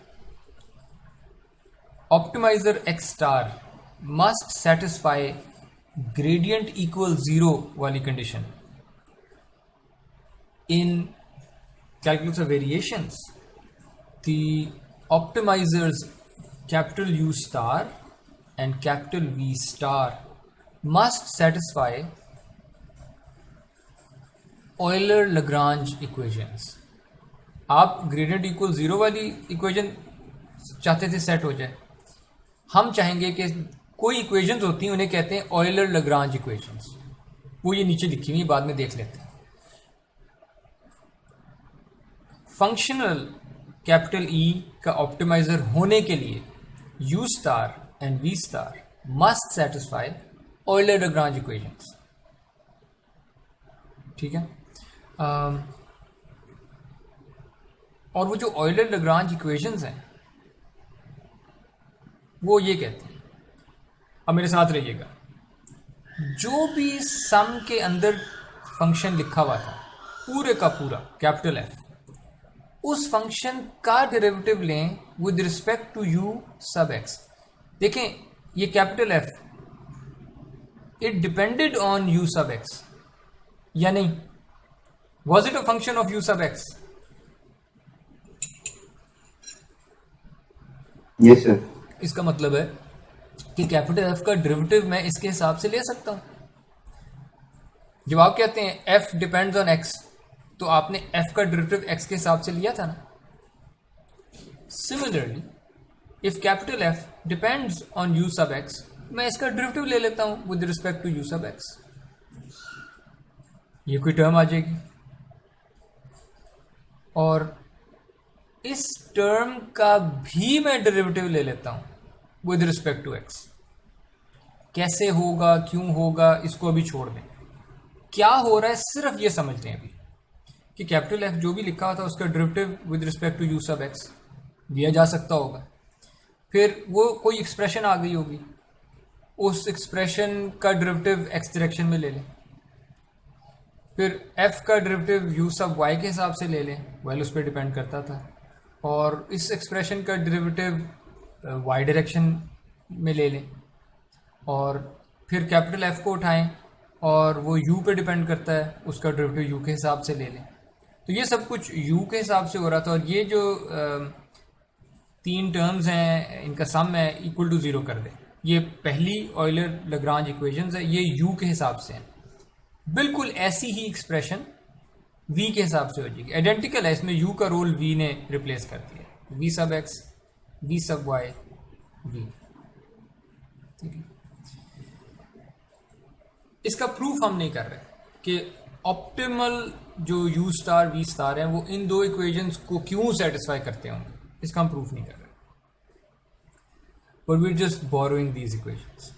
optimizer x star must satisfy gradient equal 0 वाली condition, in calculus of variations the optimizers capital U star and capital V star must satisfy Euler Lagrange equations. आप ग्रेडियंट इक्वल 0 वाली इक्वेशन चाहते थे सेट हो जाए, हम चाहेंगे कि कोई इक्वेशंस होती हैं उन्हें कहते हैं ऑयलर लग्रांज इक्वेशंस, वो ये नीचे लिखी हुई बाद में देख लेते हैं। फंक्शनल कैपिटल ई का ऑप्टिमाइजर होने के लिए u star and v star must satisfy Euler Lagrange equations, ठीक है। और वो जो ऑयलर लग्रांज इक्वेशंस हैं वो ये कहते हैं, अब मेरे साथ रहिएगा, जो भी सम के अंदर फंक्शन लिखा हुआ था पूरे का पूरा कैपिटल एफ, उस फंक्शन का डेरिवेटिव लें with respect to u sub x. देखें ये capital F it depended on you sub x या नहीं? Was it a function of you sub x? Yes sir. इसका मतलब है कि कैपिटल एफ का डेरिवेटिव मैं इसके हिसाब से ले सकता हूं। जब आप कहते हैं एफ डिपेंड्स ऑन एक्स, तो आपने एफ का डेरिवेटिव एक्स के हिसाब से लिया था ना। Similarly if capital F depends on you sub x, मैं इसका डेरिवेटिव ले लेता हूं with respect to u sub x. ये कोई टर्म आ जाएगी और इस टर्म का भी मैं डेरिवेटिव ले लेता हूं विद रिस्पेक्ट टू एक्स। कैसे होगा, क्यों होगा, इसको अभी छोड़ दें। क्या हो रहा है सिर्फ ये समझ लें अभी कि कैपिटल एफ जो भी लिखा हुआ था उसका derivative with respect to u sub x दिया जा सकता होगा। फिर वो कोई एक्सप्रेशन आ गई होगी, उस एक्सप्रेशन का डेरिवेटिव एक्स डायरेक्शन में ले लें। फिर f का डेरिवेटिव u सब y के हिसाब से ले लें, वेल उस पर डिपेंड करता था। और इस एक्सप्रेशन का डेरिवेटिव y डायरेक्शन में ले लें और फिर कैपिटल F को उठाएं और वो u पे डिपेंड करता है, उसका डेरिवेटिव u के हिसाब से ले लें। तो ये सब कुछ u के हिसाब से हो रहा था और ये जो तीन टर्म्स हैं इनका सम है इक्वल टू 0 कर दें। ये पहली ऑयलर लग्रांज इक्वेशंस है, ये u के हिसाब से हैं। बिल्कुल ऐसी ही एक्सप्रेशन v के हिसाब से हो जाएगी, आइडेंटिकल है, इसमें u का रोल v ने रिप्लेस कर दिया। v सब x, v सब y, v, ठीक है। इसका प्रूफ हम नहीं कर रहे कि ऑप्टिमल जो u स्टार v स्टार है वो इन दो इक्वेशंस को क्यों सेटिस्फाई करते होंगे, इसका हम प्रूफ नहीं कर रहे, but we are just borrowing these equations.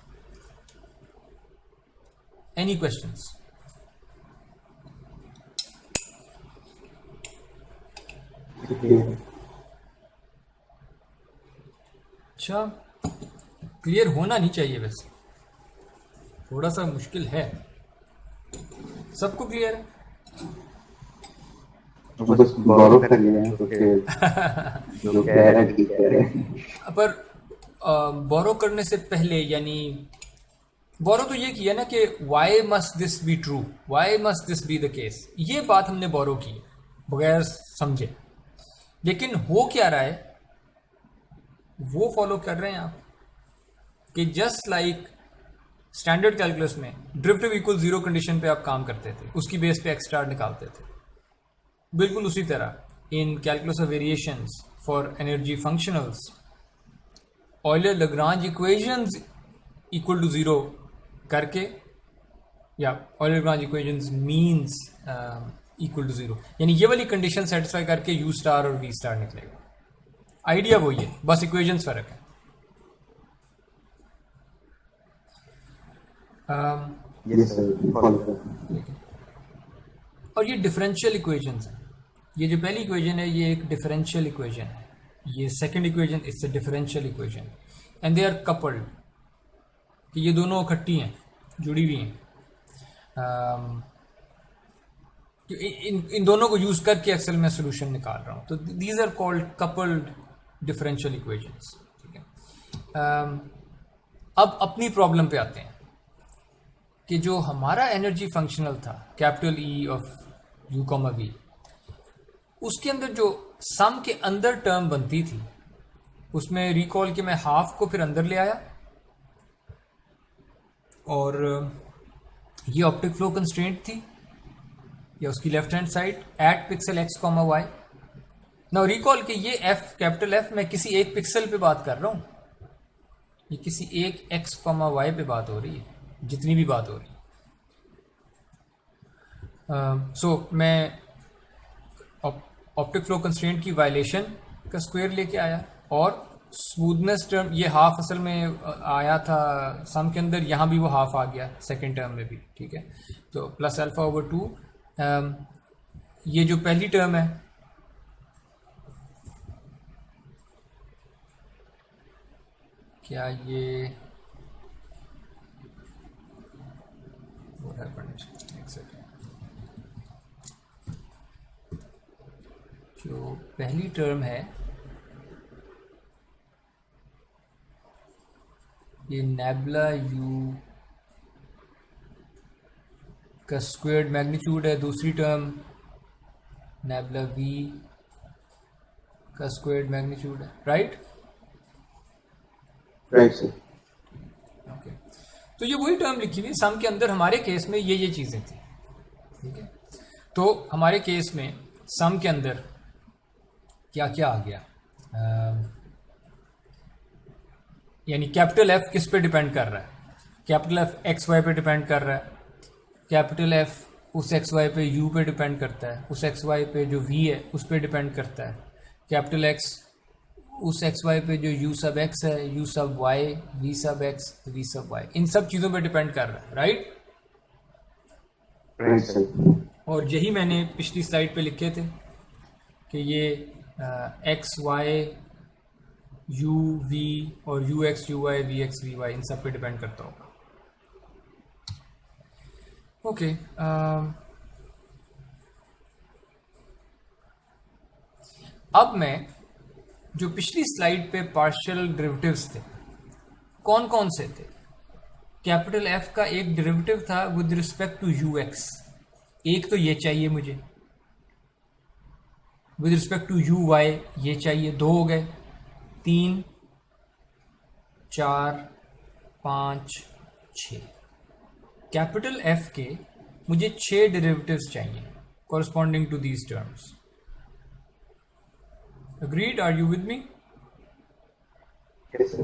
Any questions? अच्छा, क्लियर होना नहीं चाहिए, वैसे थोड़ा सा मुश्किल है। सबको क्लियर है? तो बस बोरो कर लिए हैं तो फिर जो कह रहे हैं ठीक कह रहे हैं। पर बोरो करने से पहले, यानी बोरो तो ये किया ना कि why must this be true, why must this be the case, ये बात हमने बोरो की बगैर समझे। लेकिन हो क्या रहा है वो फॉलो कर रहे हैं आप कि जस्ट लाइक स्टैंडर्ड कैलकुलस में डेरिवेटिव इक्वल 0 कंडीशन पे आप काम करते थे, उसकी बेस पे एक्स स्टार निकालते थे, बिल्कुल उसी तरह in calculus of variations for energy functionals Euler Lagrange equations equal to 0 करके, या Euler Lagrange equations means equal to 0, यानी ये वाली कंडीशन सेटिस्फाई करके यू स्टार और वी स्टार निकलेगा। आइडिया वही है, बस इक्वेशंस फर्क है। यस सर, फॉलो कर। और ये डिफरेंशियल इक्वेशंस हैं। ये जो पहली इक्वेशन है ये एक डिफरेंशियल इक्वेशन है, ये second equation it's a differential equation and they are coupled, कि ये दोनों इकट्ठी हैं, जुड़ी हुई हैं। इन दोनों को यूज करके एक्सेल में सोल्यूशन निकाल रहा हूँ, तो these are called coupled differential equations, ठीक है। अब अपनी प्रॉब्लम पे आते हैं कि जो हमारा एनर्जी फंक्शनल था capital E of u comma v, उसके अंदर जो सम के अंदर टर्म बनती थी उसमें रिकॉल के मैं हाफ को फिर अंदर ले आया और ये ऑप्टिक फ्लो कंस्ट्रेंट थी या उसकी left hand side at pixel x comma y. Now recall कि ये एफ कैपिटल एफ मैं किसी एक पिक्सल पे बात कर रहा हूँ, ये किसी एक x, y पे बात हो रही है, जितनी भी बात हो रही है। सो मैं ऑप्टिक फ्लो कंस्ट्रेंट की वायलेशन का स्क्वायर लेके आया, और स्मूथनेस टर्म ये हाफ असल में आया था सम के अंदर, यहाँ भी वो हाफ आ गया सेकेंड टर्म में भी, ठीक है। तो प्लस अल्फा ओवर 2, ये जो पहली टर्म है क्या ये एक सेकेंड, जो पहली टर्म है ये नेबुला यू का स्क्वायर्ड मैग्नीट्यूड है, दूसरी टर्म नेबुला वी का स्क्वायर्ड मैग्नीट्यूड है, राइट? Right sir. ओके, तो ये वही टर्म लिखी हुई सम के अंदर, हमारे केस में ये चीज़ें थी, ठीक है। तो हमारे केस में सम के अंदर क्या क्या आ गया, यानी कैपिटल एफ किस पे डिपेंड कर रहा है? कैपिटल एफ एक्स वाई पे डिपेंड कर रहा है, कैपिटल एफ उस एक्स वाई पे यू पे डिपेंड करता है, उस एक्स वाई पे जो वी है उस पे डिपेंड करता है, कैपिटल एक्स उस एक्स वाई पे जो यू सब एक्स है, यू सब वाई, वी सब एक्स, वी सब वाई, इन सब चीज़ों पे डिपेंड कर रहा है, राइट? Right sir. और यही मैंने पिछली स्लाइड पे लिखे थे कि ये एक्स वाई यू वी और u x u y v x v y इन सब पे डिपेंड करता होगा। ओके, अब मैं जो पिछली स्लाइड पे पार्शियल डेरिवेटिव्स थे कौन कौन से थे? कैपिटल एफ का एक डेरिवेटिव था with respect to u x, एक तो ये चाहिए मुझे, with respect to u y ये चाहिए, दो हो गए, 3 4 5 6। कैपिटल एफ के मुझे 6 डेरिवेटिव्स चाहिए corresponding to these terms. Agreed? Are you with me? Yes sir.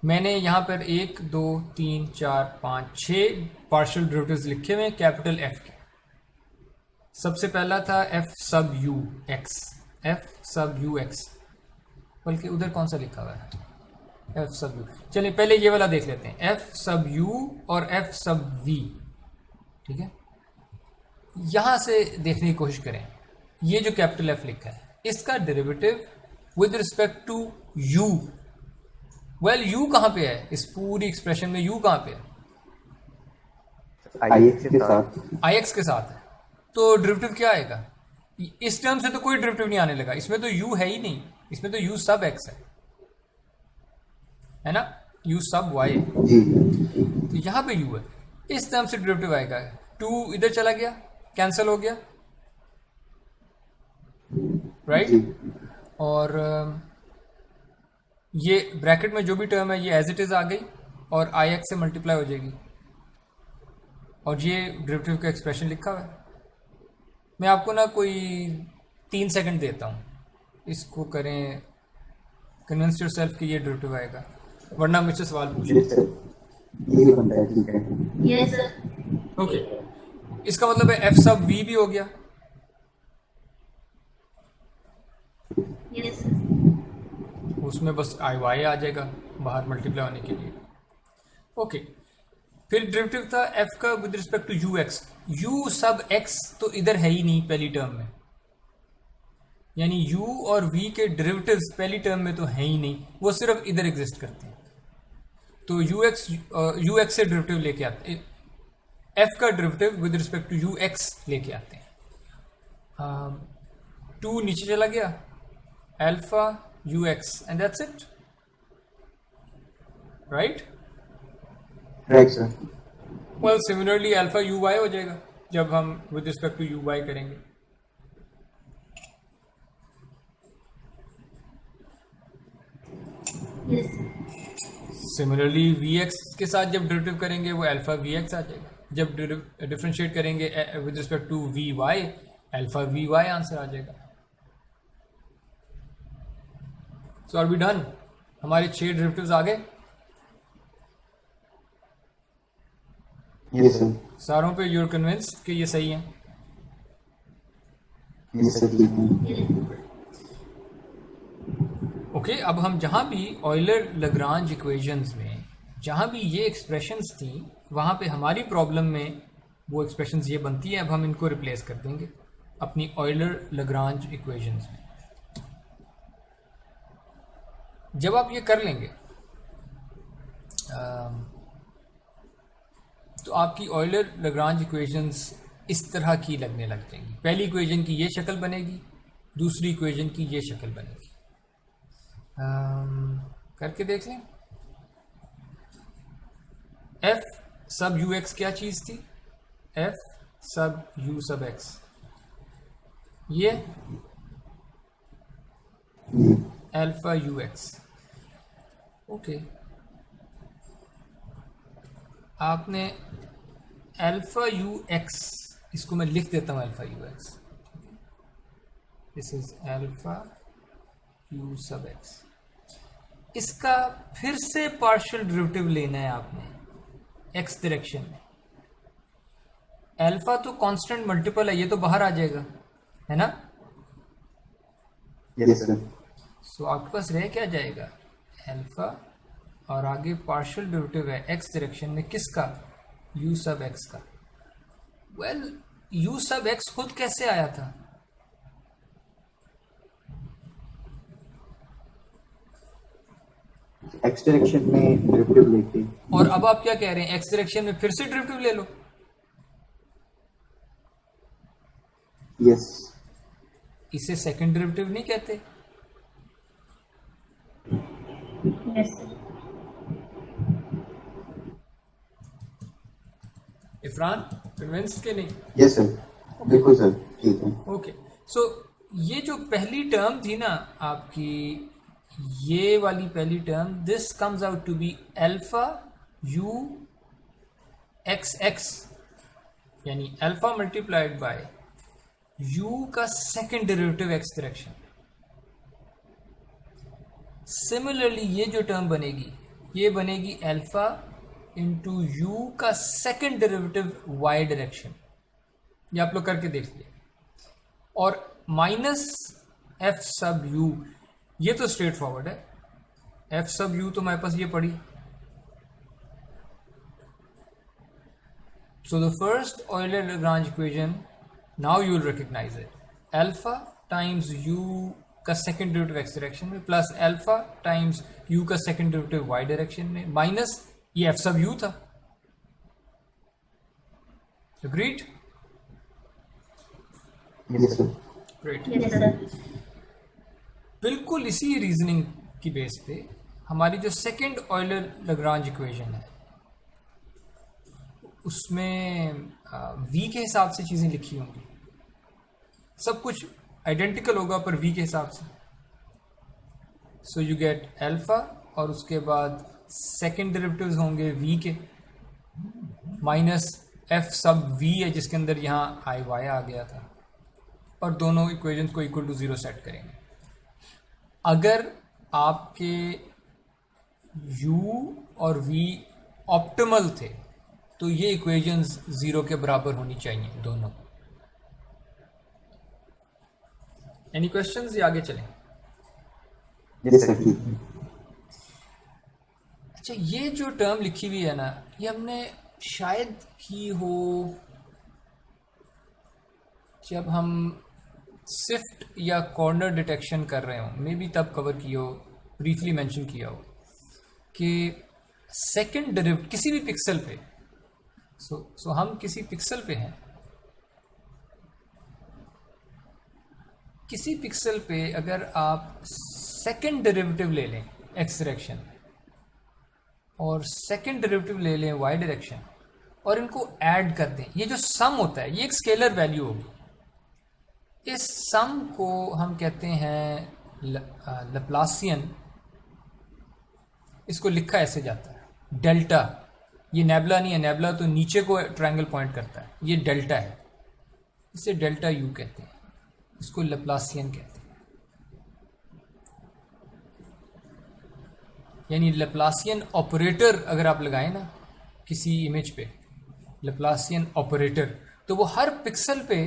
मैंने यहाँ पर 1 2 3 4 5 6 पार्शियल डेरिवेटिव्स लिखे हुए हैं कैपिटल एफ के। सबसे पहला था F sub you x, F sub you x, बल्कि उधर कौन सा लिखा हुआ है? F sub you. चलिए पहले ये वाला देख लेते हैं, एफ सब यू और एफ सब वी, ठीक है। यहां से देखने की कोशिश करें, ये जो कैपिटल एफ लिखा है इसका derivative with respect to u, well u कहां पे है इस पूरी एक्सप्रेशन में? यू कहां पे है? आई एक्स के साथ। आई एक्स के साथ है, तो डेरिवेटिव क्या आएगा? इस टर्म से तो कोई डेरिवेटिव नहीं आने लगा, इसमें तो यू है ही नहीं, इसमें तो यू सब एक्स है ना, यू सब वाई, जी। तो यहां पे यू है, इस टर्म से डेरिवेटिव आएगा, 2 इधर चला गया, कैंसिल हो गया, राइट? और ये ब्रैकेट में जो भी टर्म है ये एज इट इज आ गई और आई एक्स से मल्टीप्लाई हो जाएगी, और ये डेरिवेटिव का एक्सप्रेशन लिखा हुआ है। मैं आपको ना कोई 3 सेकंड देता हूँ, इसको करें, कन्विंस योरसेल्फ कि ये डेरिवेटिव आएगा, वरना मुझसे सवाल पूछिए। यस सर, ये बनता है, ठीक है। Yes sir. ओके, इसका मतलब है एफ सब वी भी हो गया, यस सर। उसमें बस आई वाई आ जाएगा बाहर मल्टीप्लाई होने के लिए। ओके, फिर डेरिवेटिव था एफ का with respect to u x, u sub x तो इधर है ही नहीं पहली टर्म में, यानी u और v के डेरिवेटिव्स पहली टर्म में तो है ही नहीं, वो सिर्फ इधर एग्जिस्ट करते हैं। तो u x से डेरिवेटिव लेके आते हैं, f का derivative with respect to u x लेके आते हैं। 2 नीचे चला गया, alpha u x and that's it, right? Right sir. Well similarly alpha u y हो जाएगा जब हम with respect to u y करेंगे। यस। सिमिलरली वी एक्स के साथ जब डेरिवेटिव करेंगे वो अल्फा वी एक्स आ जाएगा, जब डिफरेंशिएट करेंगे with respect to v y, alpha v y answer आ जाएगा। So are we done? हमारे 6 डेरिवेटिव्स आ गए यस सर, सारों पे, यूर कन्विंस्ड कि ये सही है? यस सर, ठीक है। ओके, अब हम जहाँ भी ऑयलर लग्रांज इक्वेशंस में जहाँ भी ये एक्सप्रेशंस थी वहाँ पे हमारी प्रॉब्लम में वो एक्सप्रेशंस ये बनती है। अब हम इनको रिप्लेस कर देंगे अपनी ऑयलर लग्रांज इक्वेशंस में। जब आप ये कर लेंगे तो आपकी ऑयलर लग्रांज इक्वेशंस इस तरह की लगने लग जाएंगी। पहली इक्वेशन की ये शक्ल बनेगी, दूसरी इक्वेशन की ये शक्ल बनेगी। करके देख लें। एफ सब यू एक्स क्या चीज़ थी? F sub you sub x, ये अल्फा यू एक्स। ओके, आपने अल्फा यू एक्स, इसको मैं लिख देता हूँ alpha u x. This is alpha u sub x. इसका फिर से पार्शियल डेरिवेटिव लेना है आपने एक्स डायरेक्शन में। अल्फा तो कांस्टेंट मल्टीपल है, ये तो बाहर आ जाएगा, है ना? यस सर, सो आपके पास रह क्या जाएगा? अल्फा, और आगे पार्शियल डेरिवेटिव है एक्स डायरेक्शन में किसका? यू सब एक्स का। वेल, यू सब एक्स खुद कैसे आया था? एक्स डायरेक्शन में डेरिवेटिव लेके। और अब आप क्या कह रहे हैं? एक्स डायरेक्शन में फिर से डेरिवेटिव ले लो। यस, इसे सेकंड डेरिवेटिव नहीं कहते? Yes. इफरान कन्विंस्ड के नहीं? यस सर, बिल्कुल सर, ठीक है। ओके, सो ये जो पहली टर्म थी ना आपकी, ये वाली पहली term, this comes out to be alpha u x x, यानी अल्फा मल्टीप्लाइड बाय यू का second derivative x direction. Similarly ये जो टर्म बनेगी, ये बनेगी अल्फा इंटू यू का सेकंड डेरिवेटिव वाई डायरेक्शन। ये आप लोग करके देख लिए। और माइनस एफ सब यू, ये तो स्ट्रेट फॉरवर्ड है। एफ सब यू तो हमारे पास ये पड़ी। So the first Euler Lagrange equation, now you will recognize it, alpha times u का सेकंड डेरिवेटिव एक्स डायरेक्शन में प्लस अल्फा टाइम्स यू का सेकंड डेरिवेटिव वाई डायरेक्शन में माइनस ये एफ सब यू था। Agreed? Yes sir, great. Yes, sir. बिल्कुल इसी रीजनिंग की बेस पे हमारी जो सेकंड ऑयलर लैग्रांज इक्वेशन है उसमें v के हिसाब से चीज़ें लिखी होंगी। सब कुछ आइडेंटिकल होगा पर v के हिसाब से। सो यू गेट अल्फा और उसके बाद सेकंड डेरिवेटिव्स होंगे v के, माइनस f सब v है जिसके अंदर यहाँ आई वाई आ गया था, और दोनों इक्वेशंस को इक्वल टू 0 सेट करेंगे। अगर आपके u और v ऑप्टिमल थे तो ये इक्वेशंस 0 के बराबर होनी चाहिए दोनों। एनी क्वेश्चंस या आगे चलें? यस सर, ठीक है। अच्छा, ये जो टर्म लिखी हुई है ना, ये हमने शायद की हो जब हम शिफ्ट या कॉर्नर डिटेक्शन कर रहे हो, मे बी तब कवर किया हो, ब्रीफली मेंशन किया हो कि सेकंड डेरिवेटिव किसी भी पिक्सल पे, सो हम किसी पिक्सल पे हैं, किसी पिक्सल पे अगर आप सेकंड डेरिवेटिव ले लें एक्स डायरेक्शन में और सेकंड डेरिवेटिव ले लें वाई डायरेक्शन और इनको ऐड कर दें, ये जो सम होता है ये एक स्केलर वैल्यू होगी। इस सम को हम कहते हैं लप्लासियन। इसको लिखा ऐसे जाता है डेल्टा। ये नेबला नहीं है, नेबला तो नीचे को ट्रायंगल पॉइंट करता है, ये डेल्टा है, इसे डेल्टा यू कहते हैं, इसको लप्लासियन कहते हैं। यानी लेप्लासियन ऑपरेटर अगर आप लगाएं ना किसी इमेज पे, लेप्लासियन ऑपरेटर, तो वो हर पिक्सल पे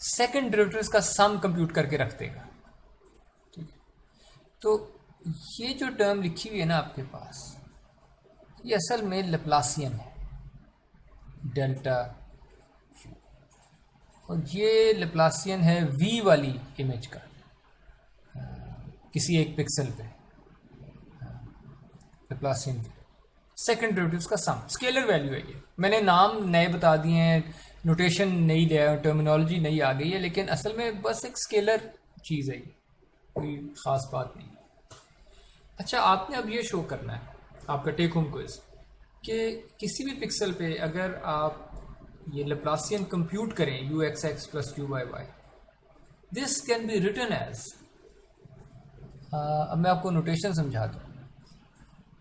सेकंड डेरिवेटिव्स का सम कंप्यूट करके रख देगा। ठीक है, तो ये जो टर्म लिखी हुई है ना आपके पास, ये असल में लेप्लासियन है, डेल्टा, और ये लेप्लासियन है वी वाली इमेज का, किसी एक पिक्सल पे लेप्लासियन सेकंड डेरिवेटिव्स का सम, स्केलर वैल्यू है ये। मैंने नाम नए बता दिए हैं, नोटेशन नहीं दिया है, टर्मिनोलॉजी नहीं आ गई है, लेकिन असल में बस एक स्केलर चीज़ है ये, कोई ख़ास बात नहीं। अच्छा, आपने अब ये शो करना है, आपका टेक होम क्विज, कि किसी भी पिक्सल पे अगर आप ये लेप्लासियन कंप्यूट करें u x x plus u y y, this can be written as, अब मैं आपको नोटेशन समझा दूँ।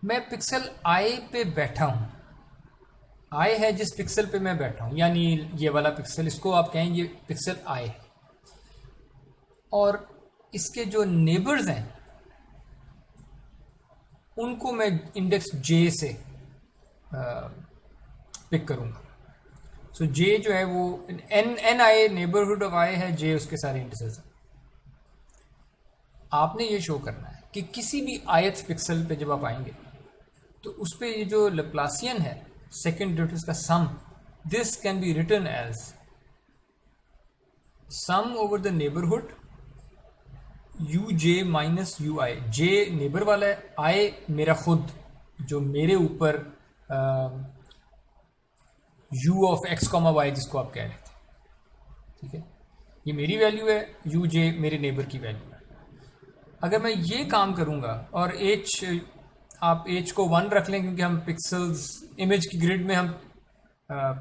मैं पिक्सल आई पे बैठा हूँ, आई है जिस पिक्सल पे मैं बैठा हूँ, यानी ये वाला पिक्सल, इसको आप कहें ये पिक्सल आई है, और इसके जो नेबर्स हैं उनको मैं इंडेक्स जे से पिक करूँगा। सो जे जो है वो एन आई नेबरहुड ऑफ आई है, जे उसके सारे इंडिसेस हैं। आपने ये शो करना है कि किसी भी आयत पिक्सल पे जब आप आएंगे तो उस पे ये जो लेप्लासियन है सेकेंड डेरिवेटिव्स का sum, this can be written as sum over the neighbourhood u j minus u i. J neighbour वाला है, आई मेरा खुद जो मेरे ऊपर u of x comma y जिसको आप कह रहे थे, ठीक है, ये मेरी वैल्यू है, यू जे मेरे नेबर की वैल्यू है। अगर मैं ये काम करूँगा और एच, आप एच को 1 रख लें, क्योंकि हम पिक्सल्स इमेज की ग्रिड में हम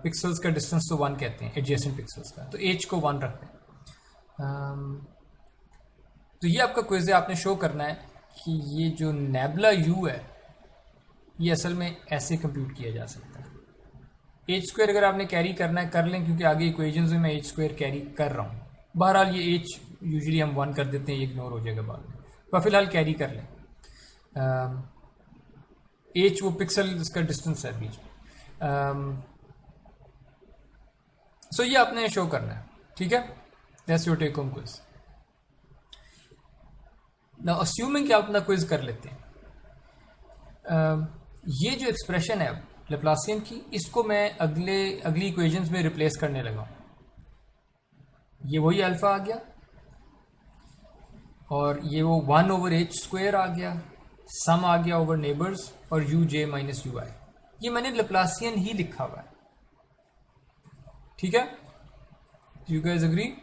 पिक्सल्स का डिस्टेंस तो 1 कहते हैं, एडजेसेंट पिक्सल्स का, तो एच को 1 रखते हैं। तो ये आपका क्विज है, आपने शो करना है कि ये जो नेबुला यू है ये असल में ऐसे कंप्यूट किया जा सकता है। एच स्क्वायर अगर आपने कैरी करना है कर लें, क्योंकि आगे इक्वेशंस में मैं एच स्क्वायर कैरी कर रहा हूँ। बहरहाल ये एच यूजुअली हम 1 कर देते हैं, ये इग्नोर हो जाएगा बाद में, पर फिलहाल कैरी कर लें। एच वो पिक्सल इसका डिस्टेंस है बीच में। सो ये आपने शो करना है, ठीक है, that's your take home quiz. Now assuming कि आप अपना क्विज कर लेते हैं, ये जो एक्सप्रेशन है लेप्लासियन की, इसको मैं अगली इक्वेशंस में रिप्लेस करने लगा हूँ। ये वही अल्फा आ गया और ये वो 1 ओवर एच स्क्वायर आ गया, सम आ गया ओवर नेबर्स, और u j minus u i, ये मैंने लेप्लासियन ही लिखा हुआ है, ठीक है, you guys agree?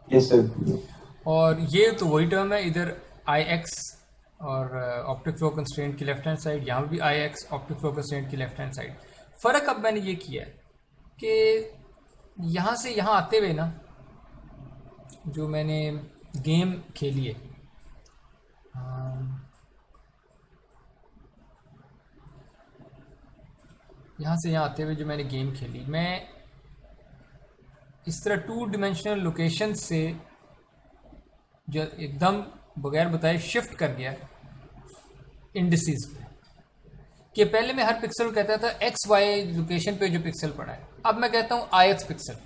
Yes sir. और ये तो वही टर्म है, इधर आई एक्स और ऑप्टिक फ्लो कंस्ट्रेंट की लेफ्ट हैंड साइड, यहाँ भी I x optic flow constraint की लेफ्ट हैंड साइड। फ़र्क अब मैंने ये किया है कि यहाँ से यहाँ आते हुए ना, जो मैंने गेम खेली है, यहाँ से यहाँ आते हुए जो मैंने गेम खेली, मैं इस तरह 2 डिमेंशनल लोकेशन से जो एकदम बगैर बताए शिफ्ट कर गया इंडिसेस पे, कि पहले मैं हर पिक्सल को कहता था एक्स वाई लोकेशन पे जो पिक्सल पड़ा है, अब मैं कहता हूँ ith पिक्सल।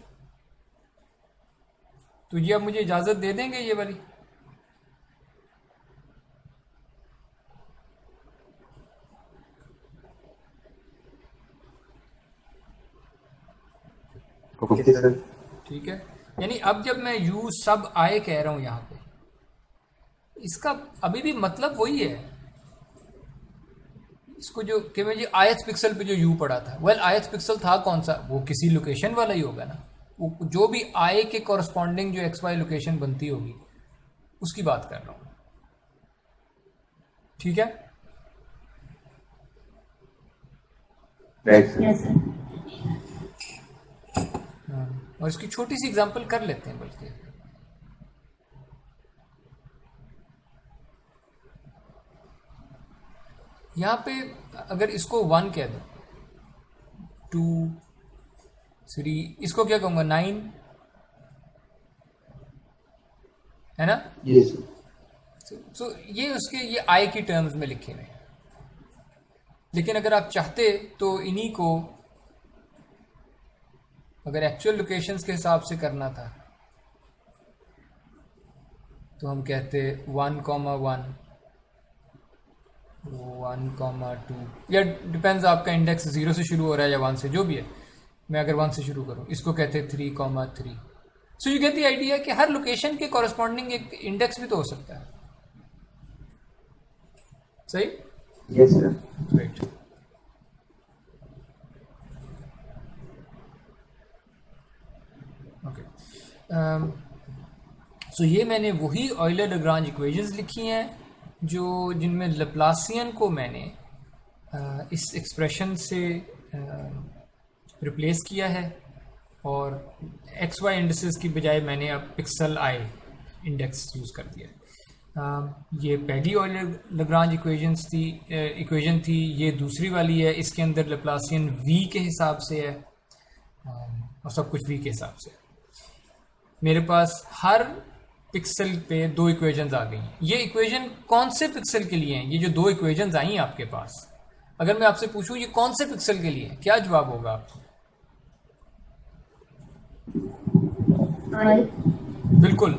तो ये अब मुझे इजाज़त दे देंगे ये वाली? Okay sir. ठीक है, यानी अब जब मैं यू सब आई कह रहा हूँ यहाँ पे, इसका अभी भी मतलब वही है। इसको जो कि मैं ये ith पिक्सल पे जो यू पड़ा था, वेल ith पिक्सल था कौन सा, वो किसी लोकेशन वाला ही होगा ना, वो जो भी आई के कॉरस्पॉन्डिंग जो एक्स वाई लोकेशन बनती होगी उसकी बात कर रहा हूँ, ठीक है? Right sir. Yes, sir. और इसकी छोटी सी एग्जांपल कर लेते हैं, बल्कि यहाँ पे अगर इसको 1 कह दो, 2 3, इसको क्या कहूँगा 9, है ना? Yes sir. सो ये उसके ये आई की टर्म्स में लिखे हुए हैं। लेकिन अगर आप चाहते तो इन्हीं को अगर एक्चुअल लोकेशंस के हिसाब से करना था तो हम कहते 1,1 1,2 या डिपेंड्स आपका इंडेक्स 0 से शुरू हो रहा है या 1 से, जो भी है। मैं अगर 1 से शुरू करूं इसको कहते 3,3। सो यू गेट द आइडिया कि हर लोकेशन के कॉरस्पॉन्डिंग एक इंडेक्स भी तो हो सकता है। सही? Yes sir. राइट। ओके, सो ये मैंने वही ऑयलर लैग्रांज इक्वेशंस लिखी हैं जो जिनमें लैप्लासियन को मैंने इस एक्सप्रेशन से रिप्लेस किया है और एक्स वाई इंडिसेस की बजाय मैंने अब पिक्सल आई इंडेक्स यूज़ कर दिया है। ये पहली ऑयलर लैग्रांज इक्वेशन थी, ये दूसरी वाली है। इसके अंदर लैप्लासियन v के हिसाब से है और सब कुछ v के हिसाब से है। मेरे पास हर पिक्सल पे दो इक्वेशंस आ गई हैं। ये इक्वेशन कौन से पिक्सल के लिए हैं? ये जो दो इक्वेशंस आई हैं आपके पास, अगर मैं आपसे पूछूं ये कौन से पिक्सल के लिए, क्या जवाब होगा आपको? बिल्कुल,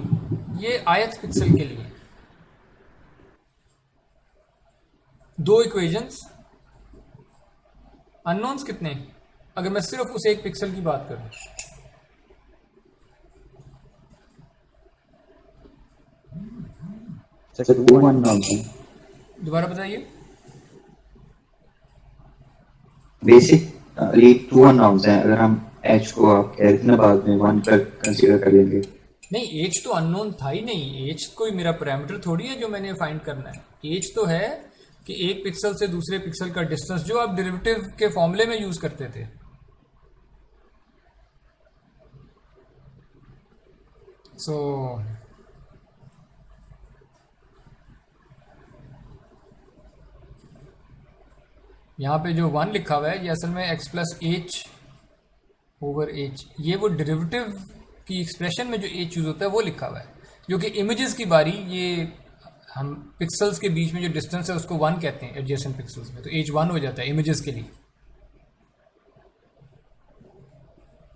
ये आयत पिक्सल के लिए। दो इक्वेशंस, अननोन्स कितने? अगर मैं सिर्फ उस एक पिक्सल की बात करूं, दोबारा बताइए। बेसिक 2 अननोन्स हैं। अगर हम एच को आप कह रहे थे ना बाद में 1 पर कंसीडर कर लेंगे। नहीं, एज तो अननोन था ही नहीं। एज कोई मेरा पैरामीटर थोड़ी है जो मैंने फाइंड करना है। एज तो है कि एक पिक्सल से दूसरे पिक्सल का डिस्टेंस, जो आप डेरिवेटिव के फॉर्मूले में यूज करते थे। सो यहाँ पे जो 1 लिखा हुआ है ये असल में x plus H over H, ये वो डेरिवेटिव की एक्सप्रेशन में जो एच यूज होता है वो लिखा हुआ है। जो कि इमेजेस की बारी, ये हम पिक्सल्स के बीच में जो डिस्टेंस है उसको 1 कहते हैं एडजेसेंट पिक्सल्स में, तो एच 1 हो जाता है इमेजेस के लिए।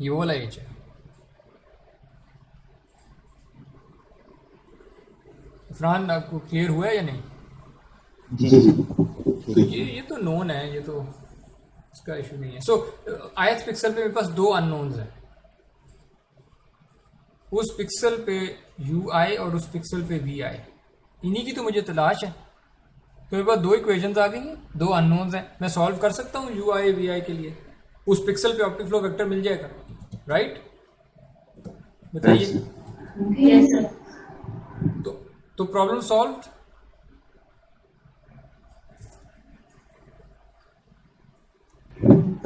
ये वो वाला एच है। इफरान, आपको क्लियर हुआ है या नहीं? जी जी। ये तो नोन है, ये तो इसका इशू नहीं है। सो आयत पिक्सल पे मेरे पास दो अननोन्स हैं। उस पिक्सल पे यू आई और उस पिक्सल पे वी आई, इन्हीं की तो मुझे तलाश है। तो मेरे पास दो इक्वेशंस आ गई हैं, दो अननोन्स हैं। मैं सॉल्व कर सकता हूँ यू आई वी आई के लिए। उस पिक्सल पे ऑप्टिक फ्लो वेक्टर मिल जाएगा, राइट? बताइए। Yes, sir. तो प्रॉब्लम सॉल्व्ड।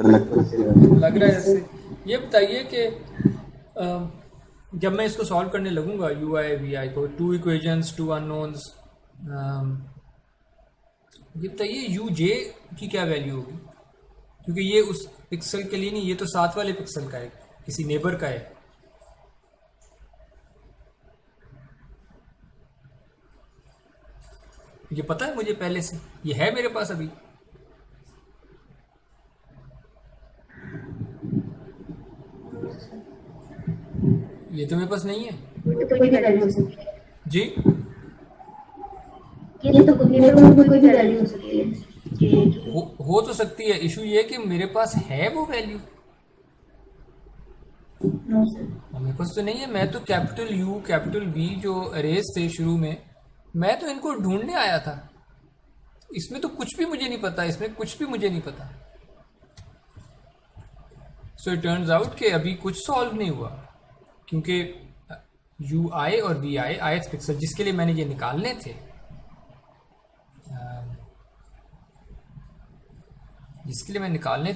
लग रहा है जैसे। ये बताइए कि जब मैं इसको सॉल्व करने लगूंगा यू आई वी आई को, टू इक्वेशंस, टू अननोन्स, ये बताइए यू जे की क्या वैल्यू होगी? क्योंकि ये उस पिक्सल के लिए नहीं, ये तो साथ वाले पिक्सल का है, किसी नेबर का है। ये पता है मुझे पहले से, ये है मेरे पास अभी। ये तो मेरे पास नहीं है ये तो कोई भी वैल्यू हो सकती है। जी। ये तो कोई भी वैल्यू हो सकती है। हो तो सकती है। इशू ये है कि मेरे पास है वो वैल्यू। No sir. मेरे पास तो नहीं है। मैं तो कैपिटल यू कैपिटल वी जो अरेज थे शुरू में, मैं तो इनको ढूंढने आया था। इसमें तो कुछ भी मुझे नहीं पता, इसमें कुछ भी मुझे नहीं पता। सो इट टर्न्स आउट कि अभी कुछ सॉल्व नहीं हुआ, क्योंकि यू आई और वी आई आयत पिक्सल जिसके लिए मैंने ये निकालने थे,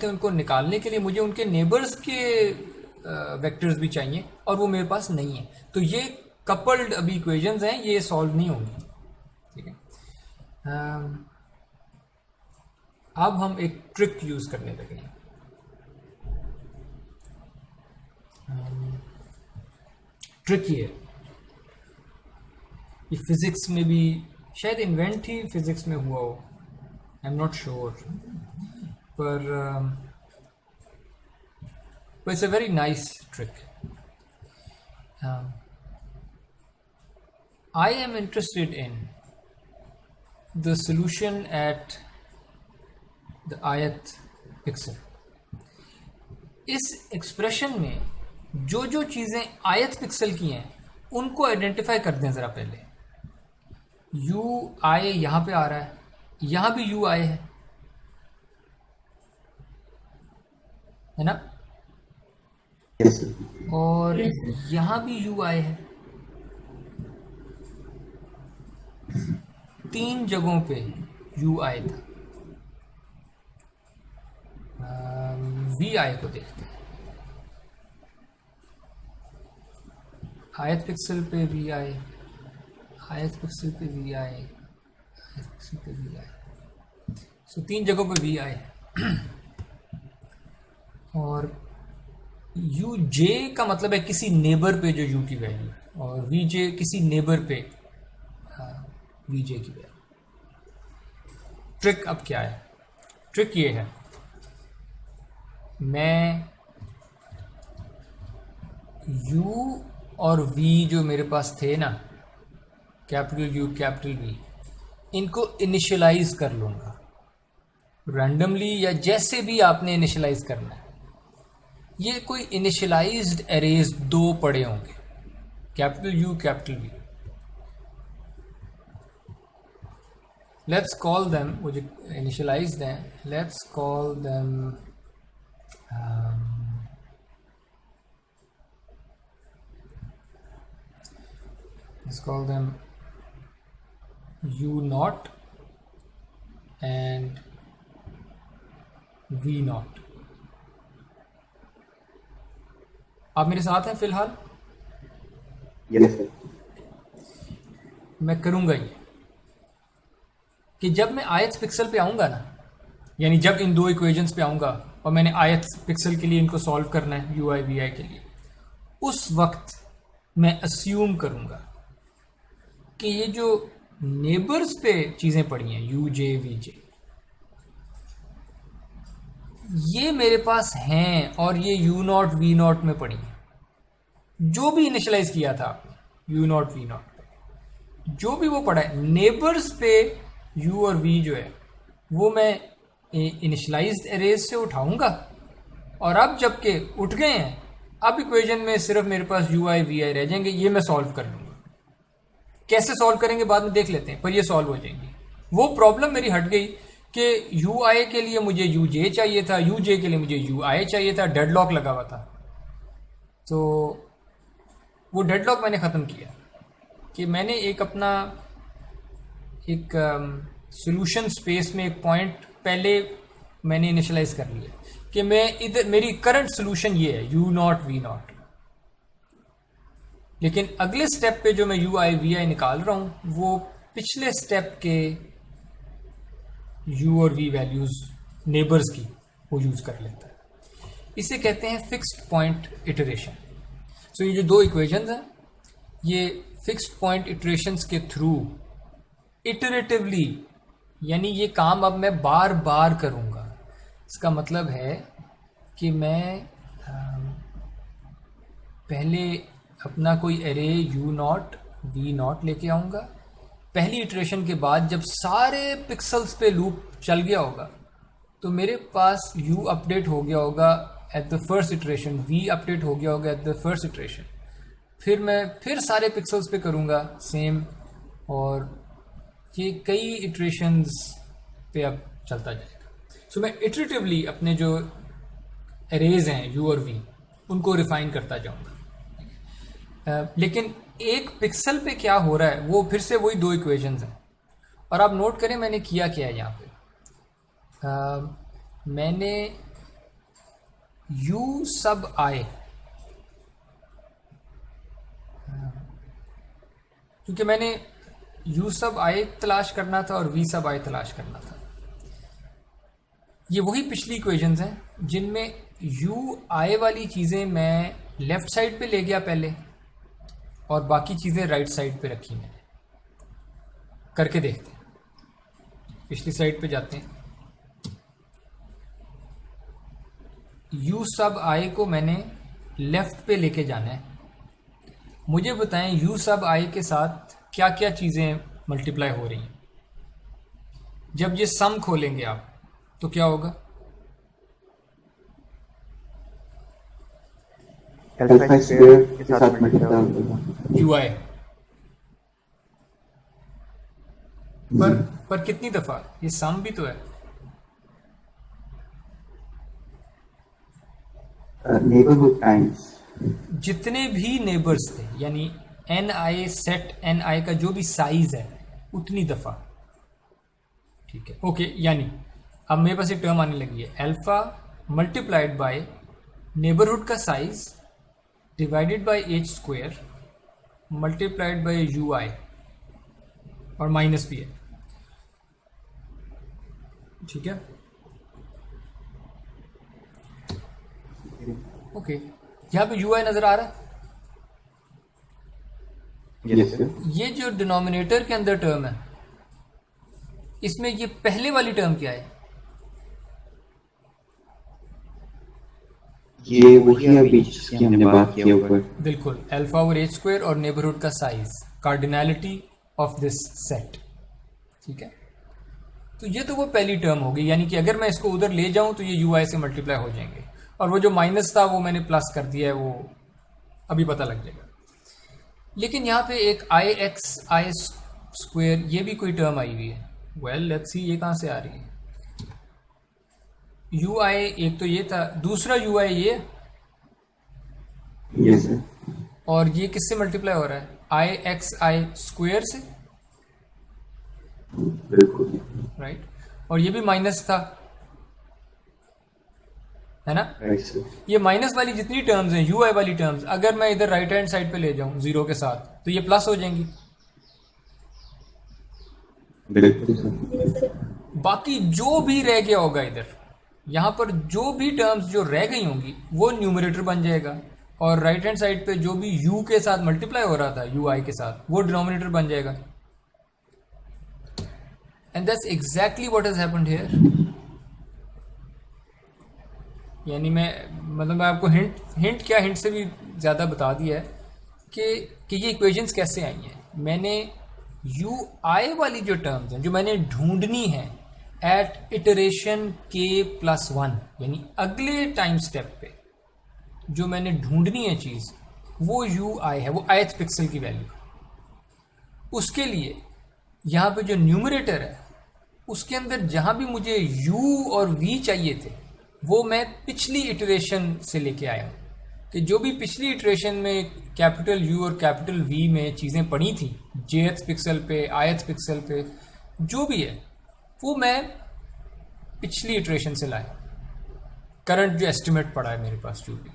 उनको निकालने के लिए मुझे उनके नेबर्स के वेक्टर्स भी चाहिए और वो मेरे पास नहीं है। तो ये कपल्ड अभी इक्वेशंस हैं, ये सॉल्व नहीं होंगी। ठीक है, अब हम एक ट्रिक यूज करने लगे हैं। ट्रिक ये फिजिक्स में भी शायद इन्वेंट ही फिजिक्स में हुआ हो, आई एम नॉट श्योर, पर it's a very nice trick. I am interested in the solution at the ith pixel. इस एक्सप्रेशन में जो जो चीज़ें ith पिक्सल की हैं उनको आइडेंटिफाई कर दें ज़रा पहले. u i यहाँ पे आ रहा है, यहाँ भी u i है ना, Yes, sir. और Yes, sir. यहाँ भी u i है. 3 जगहों पे u i था. v i को देखते हैं. ith पिक्सल पे v i, ith पिक्सल पे v i, ith पिक्सल पे v i. सो 3 जगहों पे v i है. और u j का मतलब है किसी नेबर पे जो u की वैल्यू है, और v j किसी नेबर पे v j की वैल्यू. ट्रिक अब क्या है? ट्रिक ये है, मैं u और v जो मेरे पास थे ना, कैपिटल U कैपिटल V, इनको इनिशियलाइज कर लूँगा रैंडमली, या जैसे भी आपने इनिशियलाइज करना है. ये कोई इनिशियलाइज्ड एरेज 2 पड़े होंगे, capital U capital V. Let's call them, वो जो इनिशियलाइज्ड हैं, let's call them let's call them u naught and v naught. आप मेरे साथ हैं फिलहाल? Yes, sir. मैं करूंगा ये कि जब मैं ith पिक्सल पे आऊंगा ना, यानी जब इन 2 इक्वेशंस पे आऊंगा और मैंने ith पिक्सल के लिए इनको सॉल्व करना है u i v i के लिए, उस वक्त मैं अस्यूम करूंगा कि ये जो नेबर्स पे चीज़ें पड़ी हैं u j v j, ये मेरे पास हैं और ये u नॉट v नॉट में पड़ी हैं. जो भी इनिशियलाइज किया था आपने u नॉट v नॉट पे, जो भी वो पड़ा है नेबर्स पे u और v जो है वो मैं इनिशियलाइज्ड एरेज से उठाऊंगा, और अब जबकि उठ गए हैं, अब इक्वेशन में सिर्फ मेरे पास u i v i रह जाएंगे. ये मैं सॉल्व कर लूँगा. कैसे सॉल्व करेंगे बाद में देख लेते हैं, पर ये सॉल्व हो जाएंगे. वो प्रॉब्लम मेरी हट गई कि u i के लिए मुझे u j चाहिए था, u j के लिए मुझे u i चाहिए था. डेडलॉक लगा हुआ था, तो वो डेडलॉक मैंने ख़त्म किया कि मैंने एक अपना एक सॉल्यूशन स्पेस में एक पॉइंट पहले मैंने इनिशियलाइज कर लिया कि मैं इधर, मेरी करंट सॉल्यूशन ये है u नॉट v नॉट. लेकिन अगले स्टेप पे जो मैं u i v i निकाल रहा हूँ वो पिछले स्टेप के u और v वैल्यूज़ नेबर्स की वो यूज़ कर लेता है. इसे कहते हैं फिक्स्ड पॉइंट इटरेशन. सो ये जो 2 इक्वेशंस हैं, ये फिक्स्ड पॉइंट इटरेशंस के थ्रू इटरेटिवली, यानी ये काम अब मैं बार बार करूँगा. इसका मतलब है कि मैं पहले अपना कोई array u not v not लेके आऊँगा. पहली इटरेशन के बाद जब सारे पिक्सल्स पे लूप चल गया होगा तो मेरे पास u अपडेट हो गया होगा at the first iteration, v update हो गया होगा एट द फर्स्ट इटरेशन. फिर मैं फिर सारे पिक्सल्स पे करूँगा सेम, और ये कई इटरेशंस पे अब चलता जाएगा. सो मैं इटरेटिवली अपने जो एरेज हैं u और v उनको रिफाइन करता जाऊँगा. लेकिन एक पिक्सल पे क्या हो रहा है वो फिर से वही 2 इक्वेशंस हैं. और आप नोट करें मैंने किया क्या है यहाँ पे. मैंने u सब i, क्योंकि मैंने u सब i तलाश करना था और v सब i तलाश करना था. ये वही पिछली इक्वेशंस हैं जिनमें u i वाली चीज़ें मैं लेफ़्ट साइड पे ले गया पहले, और बाकी चीज़ें राइट साइड पे रखी मैंने. करके देखते हैं। पिछली साइड पे जाते हैं। u सब i को मैंने लेफ्ट पे लेके जाना है। मुझे बताएं u सब i के साथ क्या क्या चीज़ें मल्टीप्लाई हो रही हैं। जब ये सम खोलेंगे आप तो क्या होगा? अल्फा स्क्वायर के साथ मल्टीप्लाई होगा। ui पर कितनी दफ़ा? ये सम भी तो है। नेबरहुड टाइम्स जितने भी नेबर्स थे यानी एन आई सेट एन आई का जो भी साइज है उतनी दफ़ा। ठीक है, ओके। यानी अब मेरे पास एक टर्म आने लगी है, अल्फा मल्टीप्लाइड बाय नेबरहुड का size divided by h square multiplied by u i, और माइनस भी है। ठीक है, ओके। यहाँ पे यू आई नजर आ रहा है। Yes sir. ये जो डिनोमिनेटर के अंदर टर्म है, इसमें ये पहले वाली टर्म क्या है? ये वही है अभी जिसकी हमने बात की ऊपर। बिल्कुल, अल्फा ओवर एच स्क्वायर और नेबरहुड का size, cardinality of this set. ठीक है, तो ये तो वो पहली टर्म होगी, यानी कि अगर मैं इसको उधर ले जाऊं तो ये यू आई से मल्टीप्लाई हो जाएंगे, और वो जो माइनस था वो मैंने प्लस कर दिया है, वो अभी पता लग जाएगा। लेकिन यहाँ पे एक आई एक्स आई स्क्वायर ये भी कोई टर्म आई हुई है। वेल लेट्स सी ये कहाँ से आ रही है। यू आई एक तो ये था, दूसरा यू आई ये, यस सर। और ये किससे मल्टीप्लाई हो रहा है? आई एक्स आई स्क्वायर से, बिल्कुल राइट। और ये भी माइनस था, है ना? Right sir. ये माइनस वाली जितनी टर्म्स हैं, यू आई वाली टर्म्स, अगर मैं इधर राइट हैंड साइड पे ले जाऊं जीरो के साथ तो ये प्लस हो जाएंगी। बिल्कुल सर। बाकी जो भी रह गया होगा इधर, यहाँ पर जो भी टर्म्स जो रह गई होंगी वो न्यूमरेटर बन जाएगा, और राइट हैंड साइड पे जो भी u के साथ मल्टीप्लाई हो रहा था यू आई के साथ, वो डिनोमिनेटर बन जाएगा। And that's exactly what has happened here. यानी मैं आपको हिंट क्या, हिंट से भी ज़्यादा बता दिया है कि ये इक्वेशंस कैसे आई हैं। मैंने यू आई वाली जो टर्म्स हैं जो मैंने ढूंढनी है एट इटरेशन k प्लस 1, यानी अगले टाइम स्टेप पे जो मैंने ढूंढनी है चीज़, वो यू आई है, वो ith पिक्सल की वैल्यू। उसके लिए यहाँ पे जो न्यूमरेटर है उसके अंदर जहाँ भी मुझे u और v चाहिए थे वो मैं पिछली इटरेशन से लेके आया हूँ, कि जो भी पिछली इटरेशन में कैपिटल U और कैपिटल V में चीज़ें पड़ी थी, jth पिक्सल पे, ith पिक्सल पे, जो भी है वो मैं पिछली इटरेशन से लाया, करंट जो एस्टिमेट पड़ा है मेरे पास जो भी।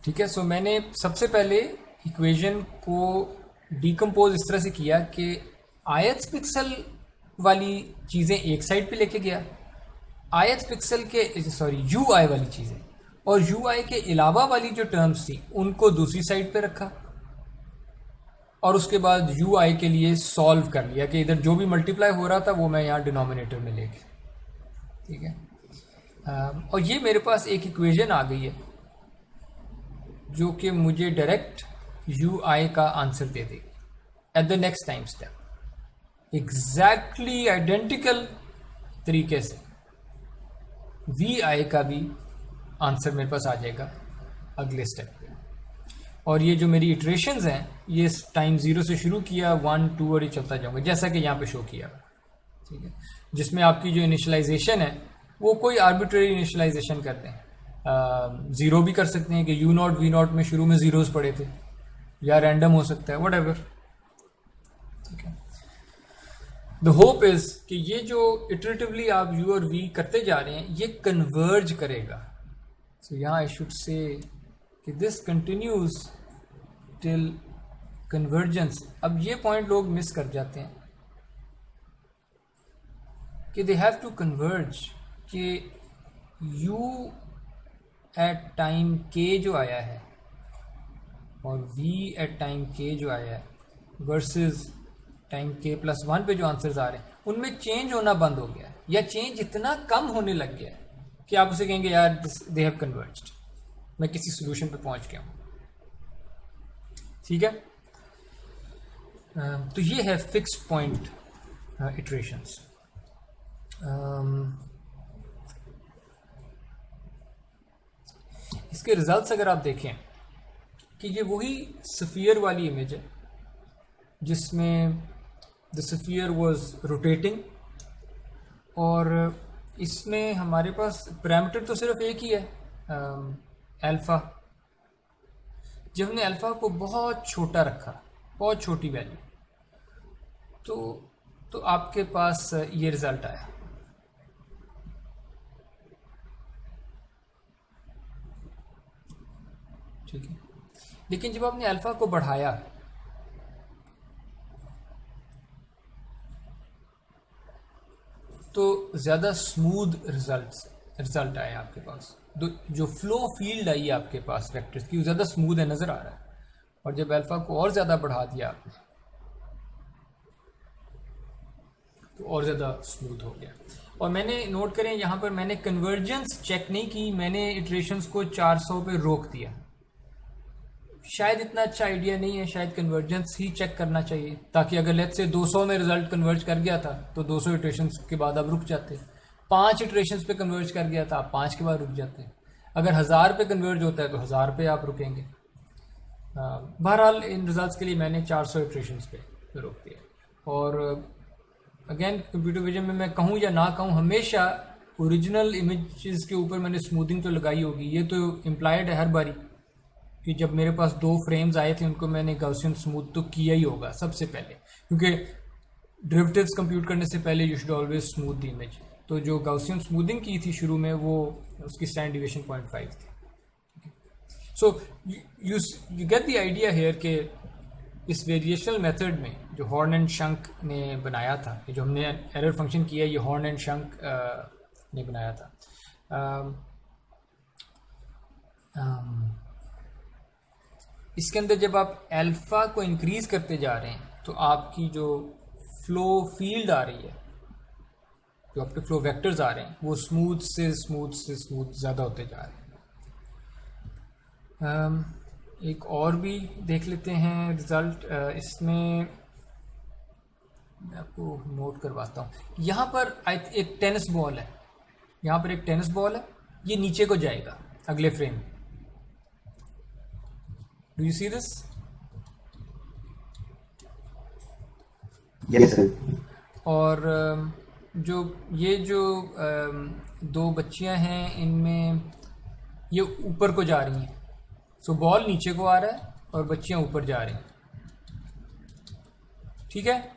ठीक है, सो मैंने सबसे पहले इक्वेशन को डिकम्पोज इस तरह से किया कि ith पिक्सल वाली चीज़ें एक साइड पे लेके गया, ith पिक्सल के यू आई वाली चीज़ें और यू आई के अलावा वाली जो टर्म्स थी उनको दूसरी साइड पे रखा, और उसके बाद यू आई के लिए सॉल्व कर लिया कि इधर जो भी मल्टीप्लाई हो रहा था वो मैं यहाँ डिनोमिनेटर में ले गया। ठीक है, और ये मेरे पास एक इक्वेशन आ गई है जो कि मुझे डायरेक्ट यू आई का आंसर दे देगी at the next time step. Exactly identical तरीके से वी आई का भी आंसर मेरे पास आ जाएगा अगले स्टेप पे। और ये जो मेरी इटरेशंस हैं ये टाइम 0 से शुरू किया, 1 2 और ये चलता जाऊंगा जैसा कि यहाँ पे शो किया। ठीक है, जिसमें आपकी जो इनिशियलाइजेशन है वो कोई आर्बिट्रेरी इनिशियलाइजेशन करते हैं, ज़ीरो भी कर सकते हैं कि यू नॉट वी नॉट में शुरू में ज़ीरोज़ पड़े थे, या रैंडम हो सकता है, व्हाटएवर। ठीक है, द होप इज़ कि ये जो इटरेटिवली आप यू और वी करते जा रहे हैं ये कन्वर्ज करेगा। सो यहाँ आई शुड से कि दिस कंटिन्यूज टिल कन्वर्जेंस। अब ये पॉइंट लोग मिस कर जाते हैं कि दे हैव टू कन्वर्ज, कि u एट टाइम k जो आया है और v एट टाइम k जो आया है वर्सेस टाइम k+1 पे जो आंसर्स आ रहे हैं उनमें चेंज होना बंद हो गया है, या चेंज इतना कम होने लग गया है कि आप उसे कहेंगे यार दे हैव कन्वर्ज्ड, मैं किसी सोल्यूशन पे पहुंच गया हूँ। ठीक है, तो ये है फिक्स्ड पॉइंट इटरेशंस। इसके रिजल्ट्स अगर आप देखें कि ये वही स्फीयर वाली इमेज है जिसमें द स्फीयर वाज रोटेटिंग, और इसमें हमारे पास पैरामीटर तो सिर्फ एक ही है, अल्फ़ा। जब हमने अल्फ़ा को बहुत छोटा रखा, बहुत छोटी वैल्यू, तो आपके पास ये रिज़ल्ट आया। ठीक है, लेकिन जब आपने अल्फ़ा को बढ़ाया तो ज़्यादा स्मूथ रिजल्ट आए आपके पास। जो फ्लो फील्ड आई आपके पास वेक्टर्स की, वो ज़्यादा स्मूथ है, नज़र आ रहा है। और जब अल्फ़ा को और ज़्यादा बढ़ा दिया आपने तो और ज़्यादा स्मूथ हो गया। और मैंने नोट करें यहाँ पर मैंने कन्वर्जेंस चेक नहीं की, मैंने इटरेशंस को 400 पे रोक दिया। शायद इतना अच्छा आइडिया नहीं है, शायद कन्वर्जेंस ही चेक करना चाहिए, ताकि अगर लेट्स से 200 में रिजल्ट कन्वर्ज कर गया था तो 200 इटरेशंस के बाद आप रुक जाते। 5 इटरेशंस पे कन्वर्ज कर गया था, आप 5 के बाद रुक जाते। अगर 1000 पे कन्वर्ज होता है तो 1000 पे आप रुकेंगे। बहरहाल इन रिजल्ट्स के लिए मैंने 400 इटरेशंस पे रोक दिया। और अगेन कंप्यूटर विजन में मैं कहूँ या ना कहूँ, हमेशा ओरिजिनल इमेजेस के ऊपर मैंने स्मूथिंग तो लगाई होगी। ये तो इम्प्लाइड है हर बारी कि जब मेरे पास 2 फ्रेम्स आए थे उनको मैंने गॉसियन स्मूथ तो किया ही होगा सबसे पहले, क्योंकि डेरिवेटिव्स कंप्यूट करने से पहले you should always smooth the image. तो जो गॉसियन स्मूथिंग की थी शुरू में, वो उसकी स्टैंडर्ड डिविएशन 0.5 थी। So you get the idea here के इस वेरिएशनल मेथड में जो हॉर्न एंड शंक ने बनाया था, जो हमने एरर फंक्शन किया, ये हॉर्न एंड शंक ने बनाया था। इसके अंदर जब आप अल्फ़ा को इंक्रीज करते जा रहे हैं तो आपकी जो फ्लो फील्ड आ रही है, जो आपके फ्लो वेक्टर्स आ रहे हैं, वो स्मूथ से स्मूथ ज़्यादा होते जा रहे हैं। एक और भी देख लेते हैं रिज़ल्ट। इसमें मैं आपको नोट करवाता हूँ। यहाँ पर एक टेनिस बॉल है, यहाँ पर एक टेनिस बॉल है, ये नीचे को जाएगा अगले फ्रेम में। Do you see this? Yes, sir. और जो 2 बच्चियां हैं, इनमें ये ऊपर को जा रही हैं। सो बॉल नीचे को आ रहा है और बच्चियां ऊपर जा रही हैं। ठीक है,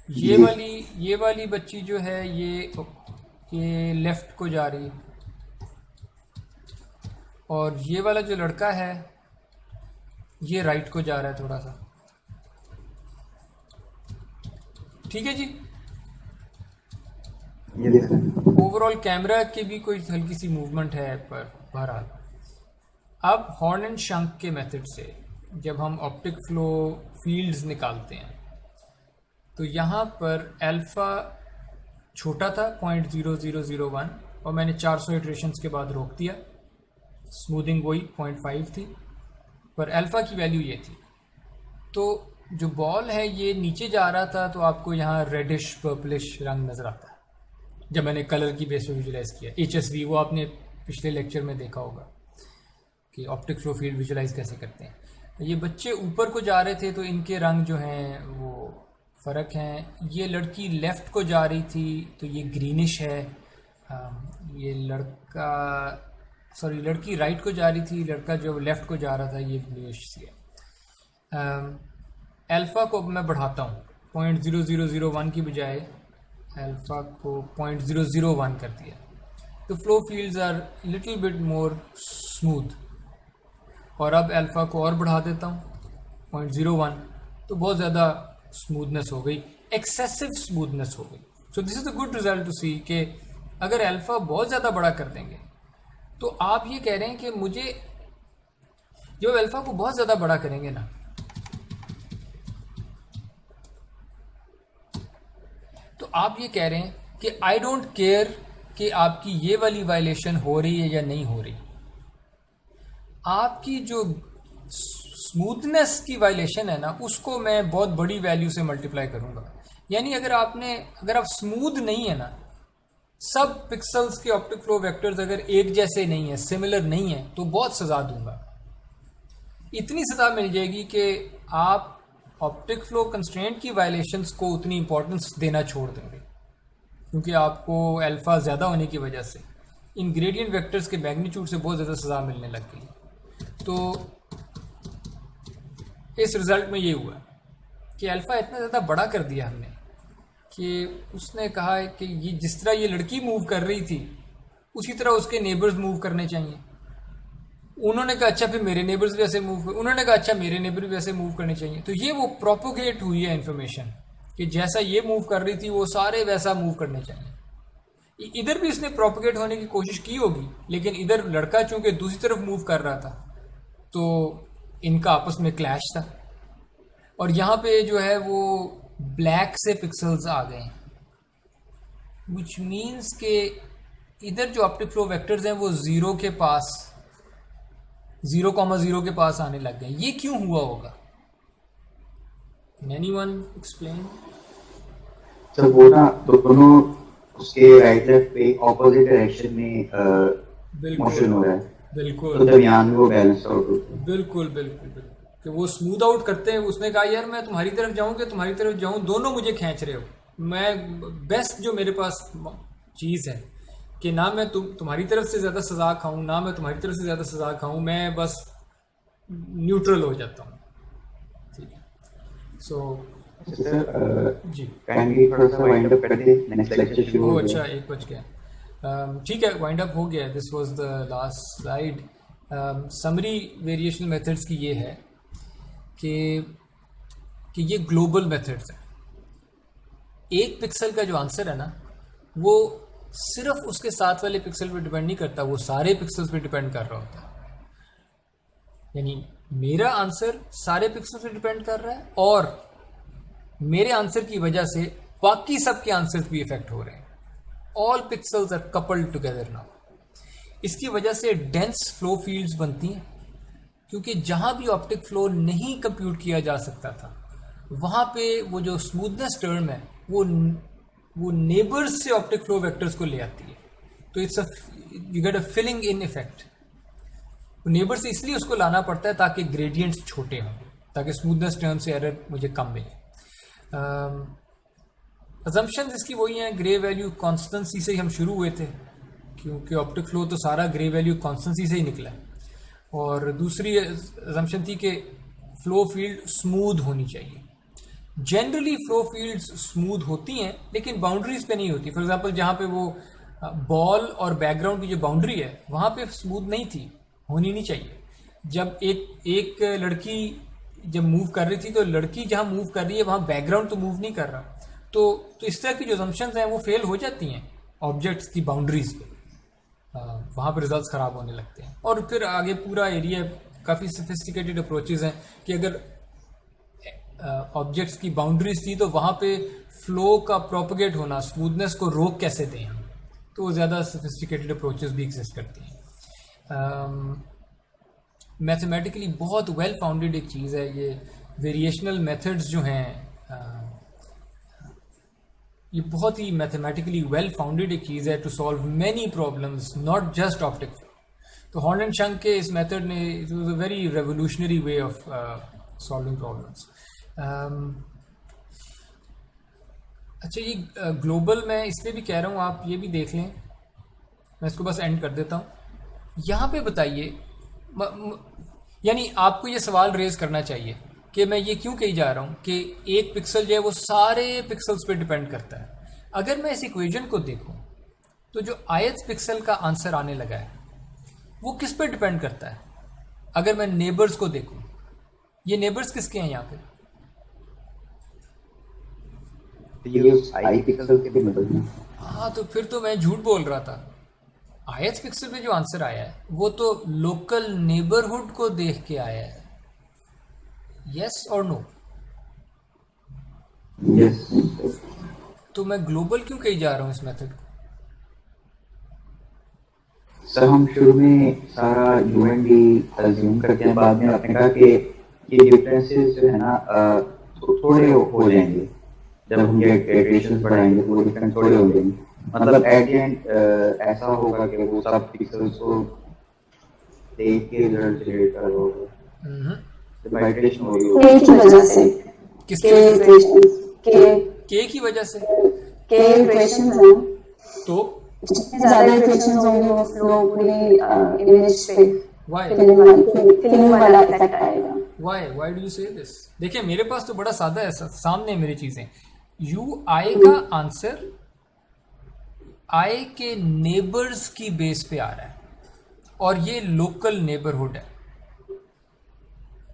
ये वाली बच्ची जो है ये लेफ्ट को जा रही है, और ये वाला जो लड़का है ये राइट को जा रहा है थोड़ा सा। ठीक है जी। ओवरऑल कैमरा की भी कोई हल्की सी मूवमेंट है, पर बहरहाल अब हॉर्न एंड शंक के मेथड से जब हम ऑप्टिक फ्लो फील्ड्स निकालते हैं तो यहाँ पर अल्फ़ा छोटा था 0.0001 और मैंने 400 इटरेशंस के बाद रोक दिया। स्मूथिंग वही 0.5 थी, पर अल्फ़ा की वैल्यू ये थी। तो जो बॉल है ये नीचे जा रहा था, तो आपको यहाँ रेडिश पर्पलिश रंग नज़र आता है जब मैंने कलर की बेस पे विजुलाइज किया। HSV वो आपने पिछले लेक्चर में देखा होगा कि ऑप्टिक फ्लो फील्ड विजुलाइज कैसे करते हैं। ये बच्चे ऊपर को जा रहे थे तो इनके रंग जो हैं वो फ़र्क हैं। ये लड़की लेफ़्ट को जा रही थी तो ये ग्रीनिश है। ये लड़की राइट को जा रही थी, लड़का जो लेफ़्ट को जा रहा था ये ब्लूइश सी है। अल्फ़ा को अब मैं बढ़ाता हूँ, 0.0001 की बजाय अल्फ़ा को 0.001 कर दिया, तो flow fields are little bit more smooth. और अब अल्फ़ा को और बढ़ा देता हूँ 0.01, तो बहुत ज़्यादा स्मूथनेस हो गई, एक्सेसिव स्मूथनेस हो गई। So this is the good result to see कि अगर अल्फ़ा बहुत ज़्यादा बड़ा कर देंगे तो आप ये कह रहे हैं कि मुझे जब अल्फ़ा को बहुत ज़्यादा बड़ा करेंगे ना आप ये कह रहे हैं कि आई डोंट केयर कि आपकी ये वाली वायलेशन हो रही है या नहीं हो रही, आपकी जो स्मूथनेस की वायलेशन है ना उसको मैं बहुत बड़ी वैल्यू से मल्टीप्लाई करूंगा। यानी अगर आप स्मूथ नहीं है ना, सब पिक्सल्स के ऑप्टिक फ्लो वेक्टर्स अगर एक जैसे नहीं है, सिमिलर नहीं है, तो बहुत सजा दूंगा। इतनी सजा मिल जाएगी कि आप ऑप्टिक फ्लो कंस्ट्रेंट की वायलेशंस को उतनी इंपॉर्टेंस देना छोड़ देंगे, क्योंकि आपको अल्फा ज़्यादा होने की वजह से इन ग्रेडियंट वेक्टर्स के मैग्नीट्यूड से बहुत ज़्यादा सजा मिलने लग गई। तो इस रिजल्ट में ये हुआ कि अल्फ़ा इतना ज़्यादा बड़ा कर दिया हमने कि उसने कहा है कि ये जिस तरह ये लड़की मूव कर रही थी उसी तरह उसके नेबर्स मूव करने चाहिए। उन्होंने कहा अच्छा फिर मेरे नेबर्स भी ऐसे मूव कर, उन्होंने कहा अच्छा मेरे नेबर भी ऐसे मूव करने चाहिए। तो ये वो प्रोपोगेट हुई है इन्फॉर्मेशन कि जैसा ये मूव कर रही थी वो सारे वैसा मूव करने चाहिए। इधर भी इसने प्रोपोगेट होने की कोशिश की होगी, लेकिन इधर लड़का चूंकि दूसरी तरफ मूव कर रहा था तो इनका आपस में क्लैश था, और यहाँ पे जो है वो ब्लैक से पिक्सल्स आ गए, विच मीन्स के इधर जो ऑप्टिक फ्लो वेक्टर्स हैं वो 0 के पास 0,0 के पास आने लग गए। ये क्यों हुआ होगा? Can anyone explain? तो वो ना दोनों उसके राइट लेफ्ट पे ऑपोजिट डायरेक्शन में मोशन हो रहा है, बिल्कुल तो दरमियान में वो बैलेंस आउट होता है। बिल्कुल बिल्कुल बिल्कुल कि वो स्मूथ आउट करते हैं। उसने कहा यार मैं तुम्हारी तरफ जाऊं कि तुम्हारी तरफ जाऊं, दोनों मुझे खींच रहे हो। मैं बेस्ट जो मेरे पास चीज़ है कि ना मैं तुम्हारी तरफ से ज़्यादा सजा खाऊं, ना मैं तुम्हारी तरफ से ज़्यादा सजा खाऊं, मैं बस न्यूट्रल हो जाता हूँ। ठीक है, सो सर जी काइंडली थोड़ा सा वाइंड अप कर दे, नेक्स्ट लेक्चर शुरू हो अच्छा गया। 1 बज गया। ठीक है, वाइंड अप हो गया। This was the last slide. Summary variational methods की ये है कि ये ग्लोबल मेथड्स हैं। एक पिक्सल का जो आंसर है ना वो सिर्फ उसके साथ वाले पिक्सल पे डिपेंड नहीं करता, वो सारे पिक्सल्स पे डिपेंड कर रहा होता है। यानी मेरा आंसर सारे पिक्सल्स पे डिपेंड कर रहा है और मेरे आंसर की वजह से बाकी सबके आंसर्स भी इफेक्ट हो रहे हैं। All pixels are coupled together now. इसकी वजह से डेंस फ्लो फील्ड्स बनती हैं, क्योंकि जहां भी ऑप्टिक फ्लो नहीं कंप्यूट किया जा सकता था वहां पे वो जो स्मूथनेस टर्म है वो नेबर्स से ऑप्टिक फ्लो वेक्टर्स को ले आती है। तो it's a you get a filling in effect. Neighbour से इसलिए उसको लाना पड़ता है ताकि ग्रेडियंट्स छोटे हों, ताकि स्मूथनेस टर्म से एरर मुझे कम मिले। अजम्पशंस इसकी वही हैं, ग्रे वैल्यू कॉन्स्टेंसी से ही हम शुरू हुए थे, क्योंकि ऑप्टिक फ्लो तो सारा ग्रे वैल्यू कॉन्स्टेंसी से ही निकला है। और दूसरी अजम्पशन थी कि फ्लो फील्ड स्मूथ होनी चाहिए। जनरली फ्लो फील्ड्स स्मूथ होती हैं लेकिन बाउंड्रीज पे नहीं होती। फॉर एग्जांपल जहाँ पे वो बॉल और बैकग्राउंड की जो बाउंड्री है वहाँ पे स्मूथ नहीं थी, होनी नहीं चाहिए। जब एक लड़की जब मूव कर रही थी तो लड़की जहाँ मूव कर रही है वहाँ बैकग्राउंड तो मूव नहीं कर रहा। तो इस तरह की जो असम्पशंस हैं वो फेल हो जाती हैं ऑब्जेक्ट्स की बाउंड्रीज पे, वहाँ पर रिजल्ट्स ख़राब होने लगते हैं। और फिर आगे पूरा एरिया काफ़ी सोफिस्टिकेटेड अप्रोचेज़ हैं कि अगर ऑब्जेक्ट्स की बाउंड्रीज थी तो वहाँ पे फ्लो का प्रोपगेट होना, स्मूथनेस को रोक कैसे दें हम, तो ज़्यादा सोफिस्टिकेटेड अप्रोचेस भी एग्जिस्ट करती हैं। मैथमेटिकली बहुत वेल फाउंडेड एक चीज़ है ये वेरिएशनल मेथड्स जो हैं, ये बहुत ही मैथमेटिकली वेल फाउंडेड एक चीज़ है to solve many problems, not just optic flow. तो हॉर्न एंड शंक के इस मेथड ने, it was a very revolutionary way of solving problems. अच्छा, ये ग्लोबल मैं इसलिए भी कह रहा हूँ, आप ये भी देख लें, मैं इसको बस एंड कर देता हूँ। यहाँ पे बताइए, यानी आपको ये सवाल रेज करना चाहिए कि मैं ये क्यों कही जा रहा हूँ कि एक पिक्सल जो है वो सारे पिक्सल्स पे डिपेंड करता है। अगर मैं इस इक्वेशन को देखूँ तो जो ith पिक्सल का आंसर आने लगा है वो किस पे डिपेंड करता है? अगर मैं नेबर्स को देखूँ, ये नेबर्स किसके हैं यहाँ पे? ये आई पिक्सल के भी मदद में। हाँ, तो फिर तो मैं झूठ बोल रहा था। ith पिक्सल पे जो आंसर आया है वो तो लोकल नेबरहुड को देख के आया है। यस और नो? यस। तो मैं ग्लोबल क्यों कही जा रहा हूँ इस मेथड को? सर हम शुरू में सारा यूएनडी अज्यूम करते हैं, बाद में आपने कहा कि ये डिफरेंसेस जो है ना थोड़े हो जाएंगे, जब हम ये इटरेशंस बढ़ाएंगे तो वो डिफरेंस थोड़े हो जाएंगे, मतलब एट द एंड ऐसा होगा कि वो सब पिक्सेल्स को देख के रिजल्ट जनरेट कर होगा, तो इटरेशन हो रही होगी। के की वजह से, किसकी के वजह से? इटरेशन, के की वजह से? के इटरेशन है, तो जितने ज्यादा इटरेशन होंगे वो फ्लो पूरी इमेज पे वाई फिलिंग वाला इफेक्ट आएगा। वाई डू यू से दिस? देखिए मेरे पास तो बड़ा सादा है, सामने मेरी चीजें। यू आई का आंसर आई के नेबर्स की बेस पे आ रहा है, और ये लोकल नेबरहुड है।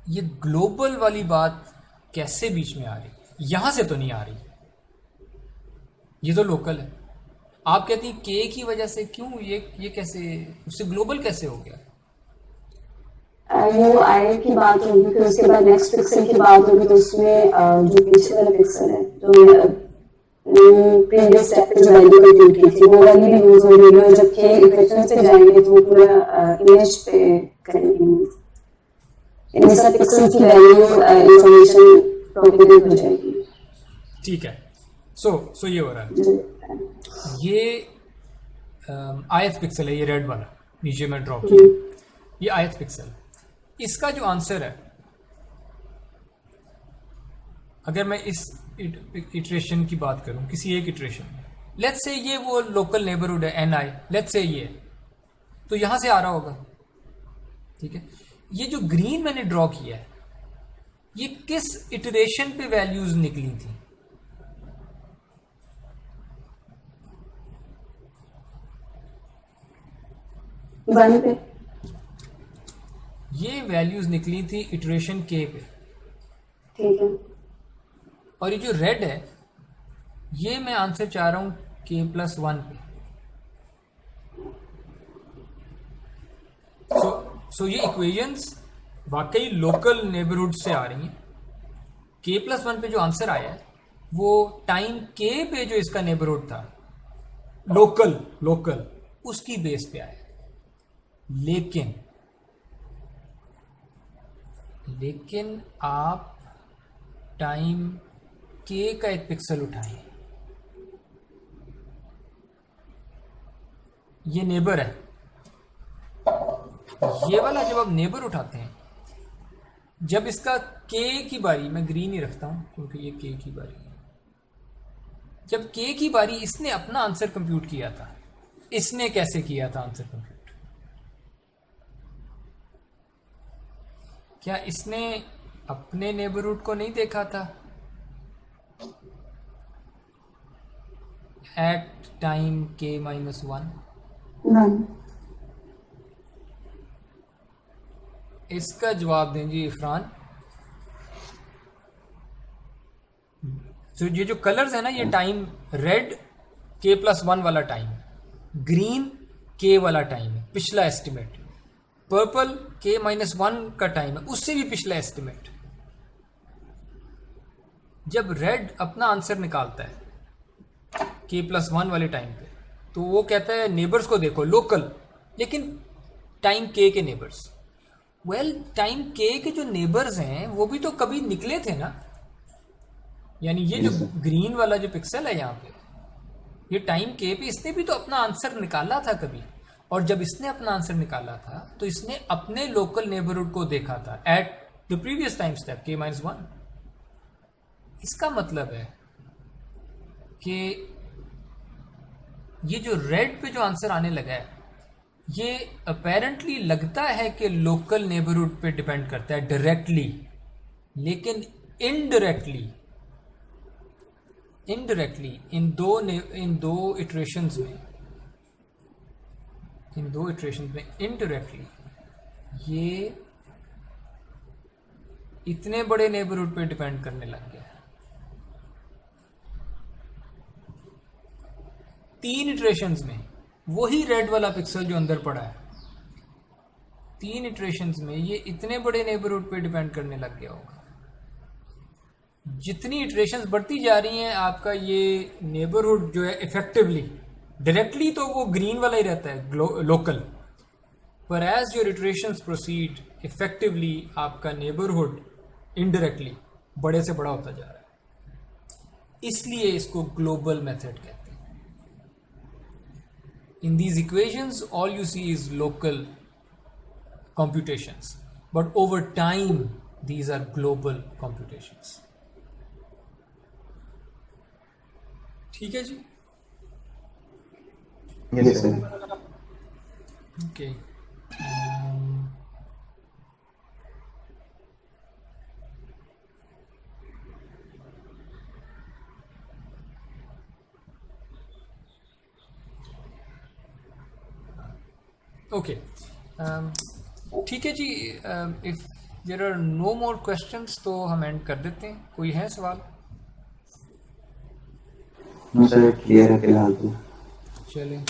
ये ग्लोबल वाली बात कैसे बीच में आ रही है? यहां से तो नहीं आ रही, ये तो लोकल है। आप कहती हैं के की वजह से, क्यों? ये कैसे, उससे ग्लोबल कैसे हो गया? वो आई की बात होगी, फिर उसके बाद नेक्स्ट पिक्सल की बात होगी, तो उसमें जो पीछे वाला पिक्सल है जो प्रीवियस स्टेप पे जो वैल्यू कंप्यूट की थी वो वाली भी यूज हो रही है, और जब के इक्वेशन पे जाएंगे तो वो पूरा इमेज पे करेंगे, इन सब पिक्सल की वैल्यू इंफॉर्मेशन प्रोपेगेट हो जाएगी। ठीक है, सो ये हो रहा है। ये आयत पिक्सल है, ये रेड वाला नीचे में ड्रॉ किया, ये आयत पिक्सल। इसका जो आंसर है, अगर मैं इस इटरेशन की बात करूं, किसी एक इटरेशन में, लेट्स से ये वो लोकल नेबरहुड है एन आई, लेट्स से ये, तो यहां से आ रहा होगा। ठीक है, ये जो ग्रीन मैंने ड्रॉ किया है, ये किस इटरेशन पे वैल्यूज निकली थी? वन पे। ये वैल्यूज निकली थी इटरेशन के पे, ठीक है, और ये जो रेड है, ये मैं आंसर चाह रहा हूं k+1 पे। सो ये इक्वेशंस वाकई लोकल नेबरहुड से आ रही हैं। k+1 पे जो आंसर आया है वो टाइम k पे जो इसका नेबरहुड था, लोकल उसकी बेस पे आया है। लेकिन आप टाइम k का एक पिक्सल उठाएं, ये नेबर है, ये वाला जब आप नेबर उठाते हैं, जब इसका k की बारी, मैं ग्रीन ही रखता हूं क्योंकि ये k की बारी है, जब k की बारी, इसने अपना आंसर कंप्यूट किया था। इसने कैसे किया था आंसर कंप्यूट? क्या इसने अपने नेबरहुड को नहीं देखा था एट टाइम k-1? वन। इसका जवाब दें जी इरफान। तो ये जो कलर्स है ना, ये टाइम रेड k+1 वाला टाइम है, ग्रीन k वाला टाइम है, पिछला एस्टिमेट। पर्पल k-1 का टाइम है, उससे भी पिछला एस्टिमेट। जब रेड अपना आंसर निकालता है k+1 वाले टाइम पे, तो वो कहता है नेबर्स को देखो लोकल, लेकिन टाइम k के नेबर्स। टाइम k के जो नेबर्स हैं वो भी तो कभी निकले थे ना, यानी ये जो ग्रीन वाला जो पिक्सल है यहाँ पे, ये टाइम k पे इसने भी तो अपना आंसर निकाला था कभी, और जब इसने अपना आंसर निकाला था तो इसने अपने लोकल नेबरहुड को देखा था at the previous time step k-1। इसका मतलब है कि ये जो रेड पे जो आंसर आने लगा है, ये अपेरेंटली लगता है कि लोकल नेबरहुड पे डिपेंड करता है डायरेक्टली, लेकिन इनडायरेक्टली इन दो इटरेशंस में इनडायरेक्टली ये इतने बड़े नेबरहुड पे डिपेंड करने लग गया है। 3 इटरेशंस में वही रेड वाला पिक्सल जो अंदर पड़ा है, 3 इटरेशंस में ये इतने बड़े नेबरहुड पे डिपेंड करने लग गया होगा। जितनी इटरेशंस बढ़ती जा रही हैं आपका ये नेबरहुड जो है इफेक्टिवली, डायरेक्टली तो वो ग्रीन वाला ही रहता है लोकल, पर as your iterations proceed effectively आपका नेबरहुड इनडायरेक्टली बड़े से बड़ा होता जा रहा है, इसलिए इसको ग्लोबल मेथड कहते हैं. In these equations all you see is local computations, but over time these are global computations. ठीक है जी. Yes sir. Okay. Okay. ठीक है जी. If there are no more questions तो हम एंड कर देते हैं. कोई है सवाल? नो सर, क्लियर है फिलहाल तो. चलें.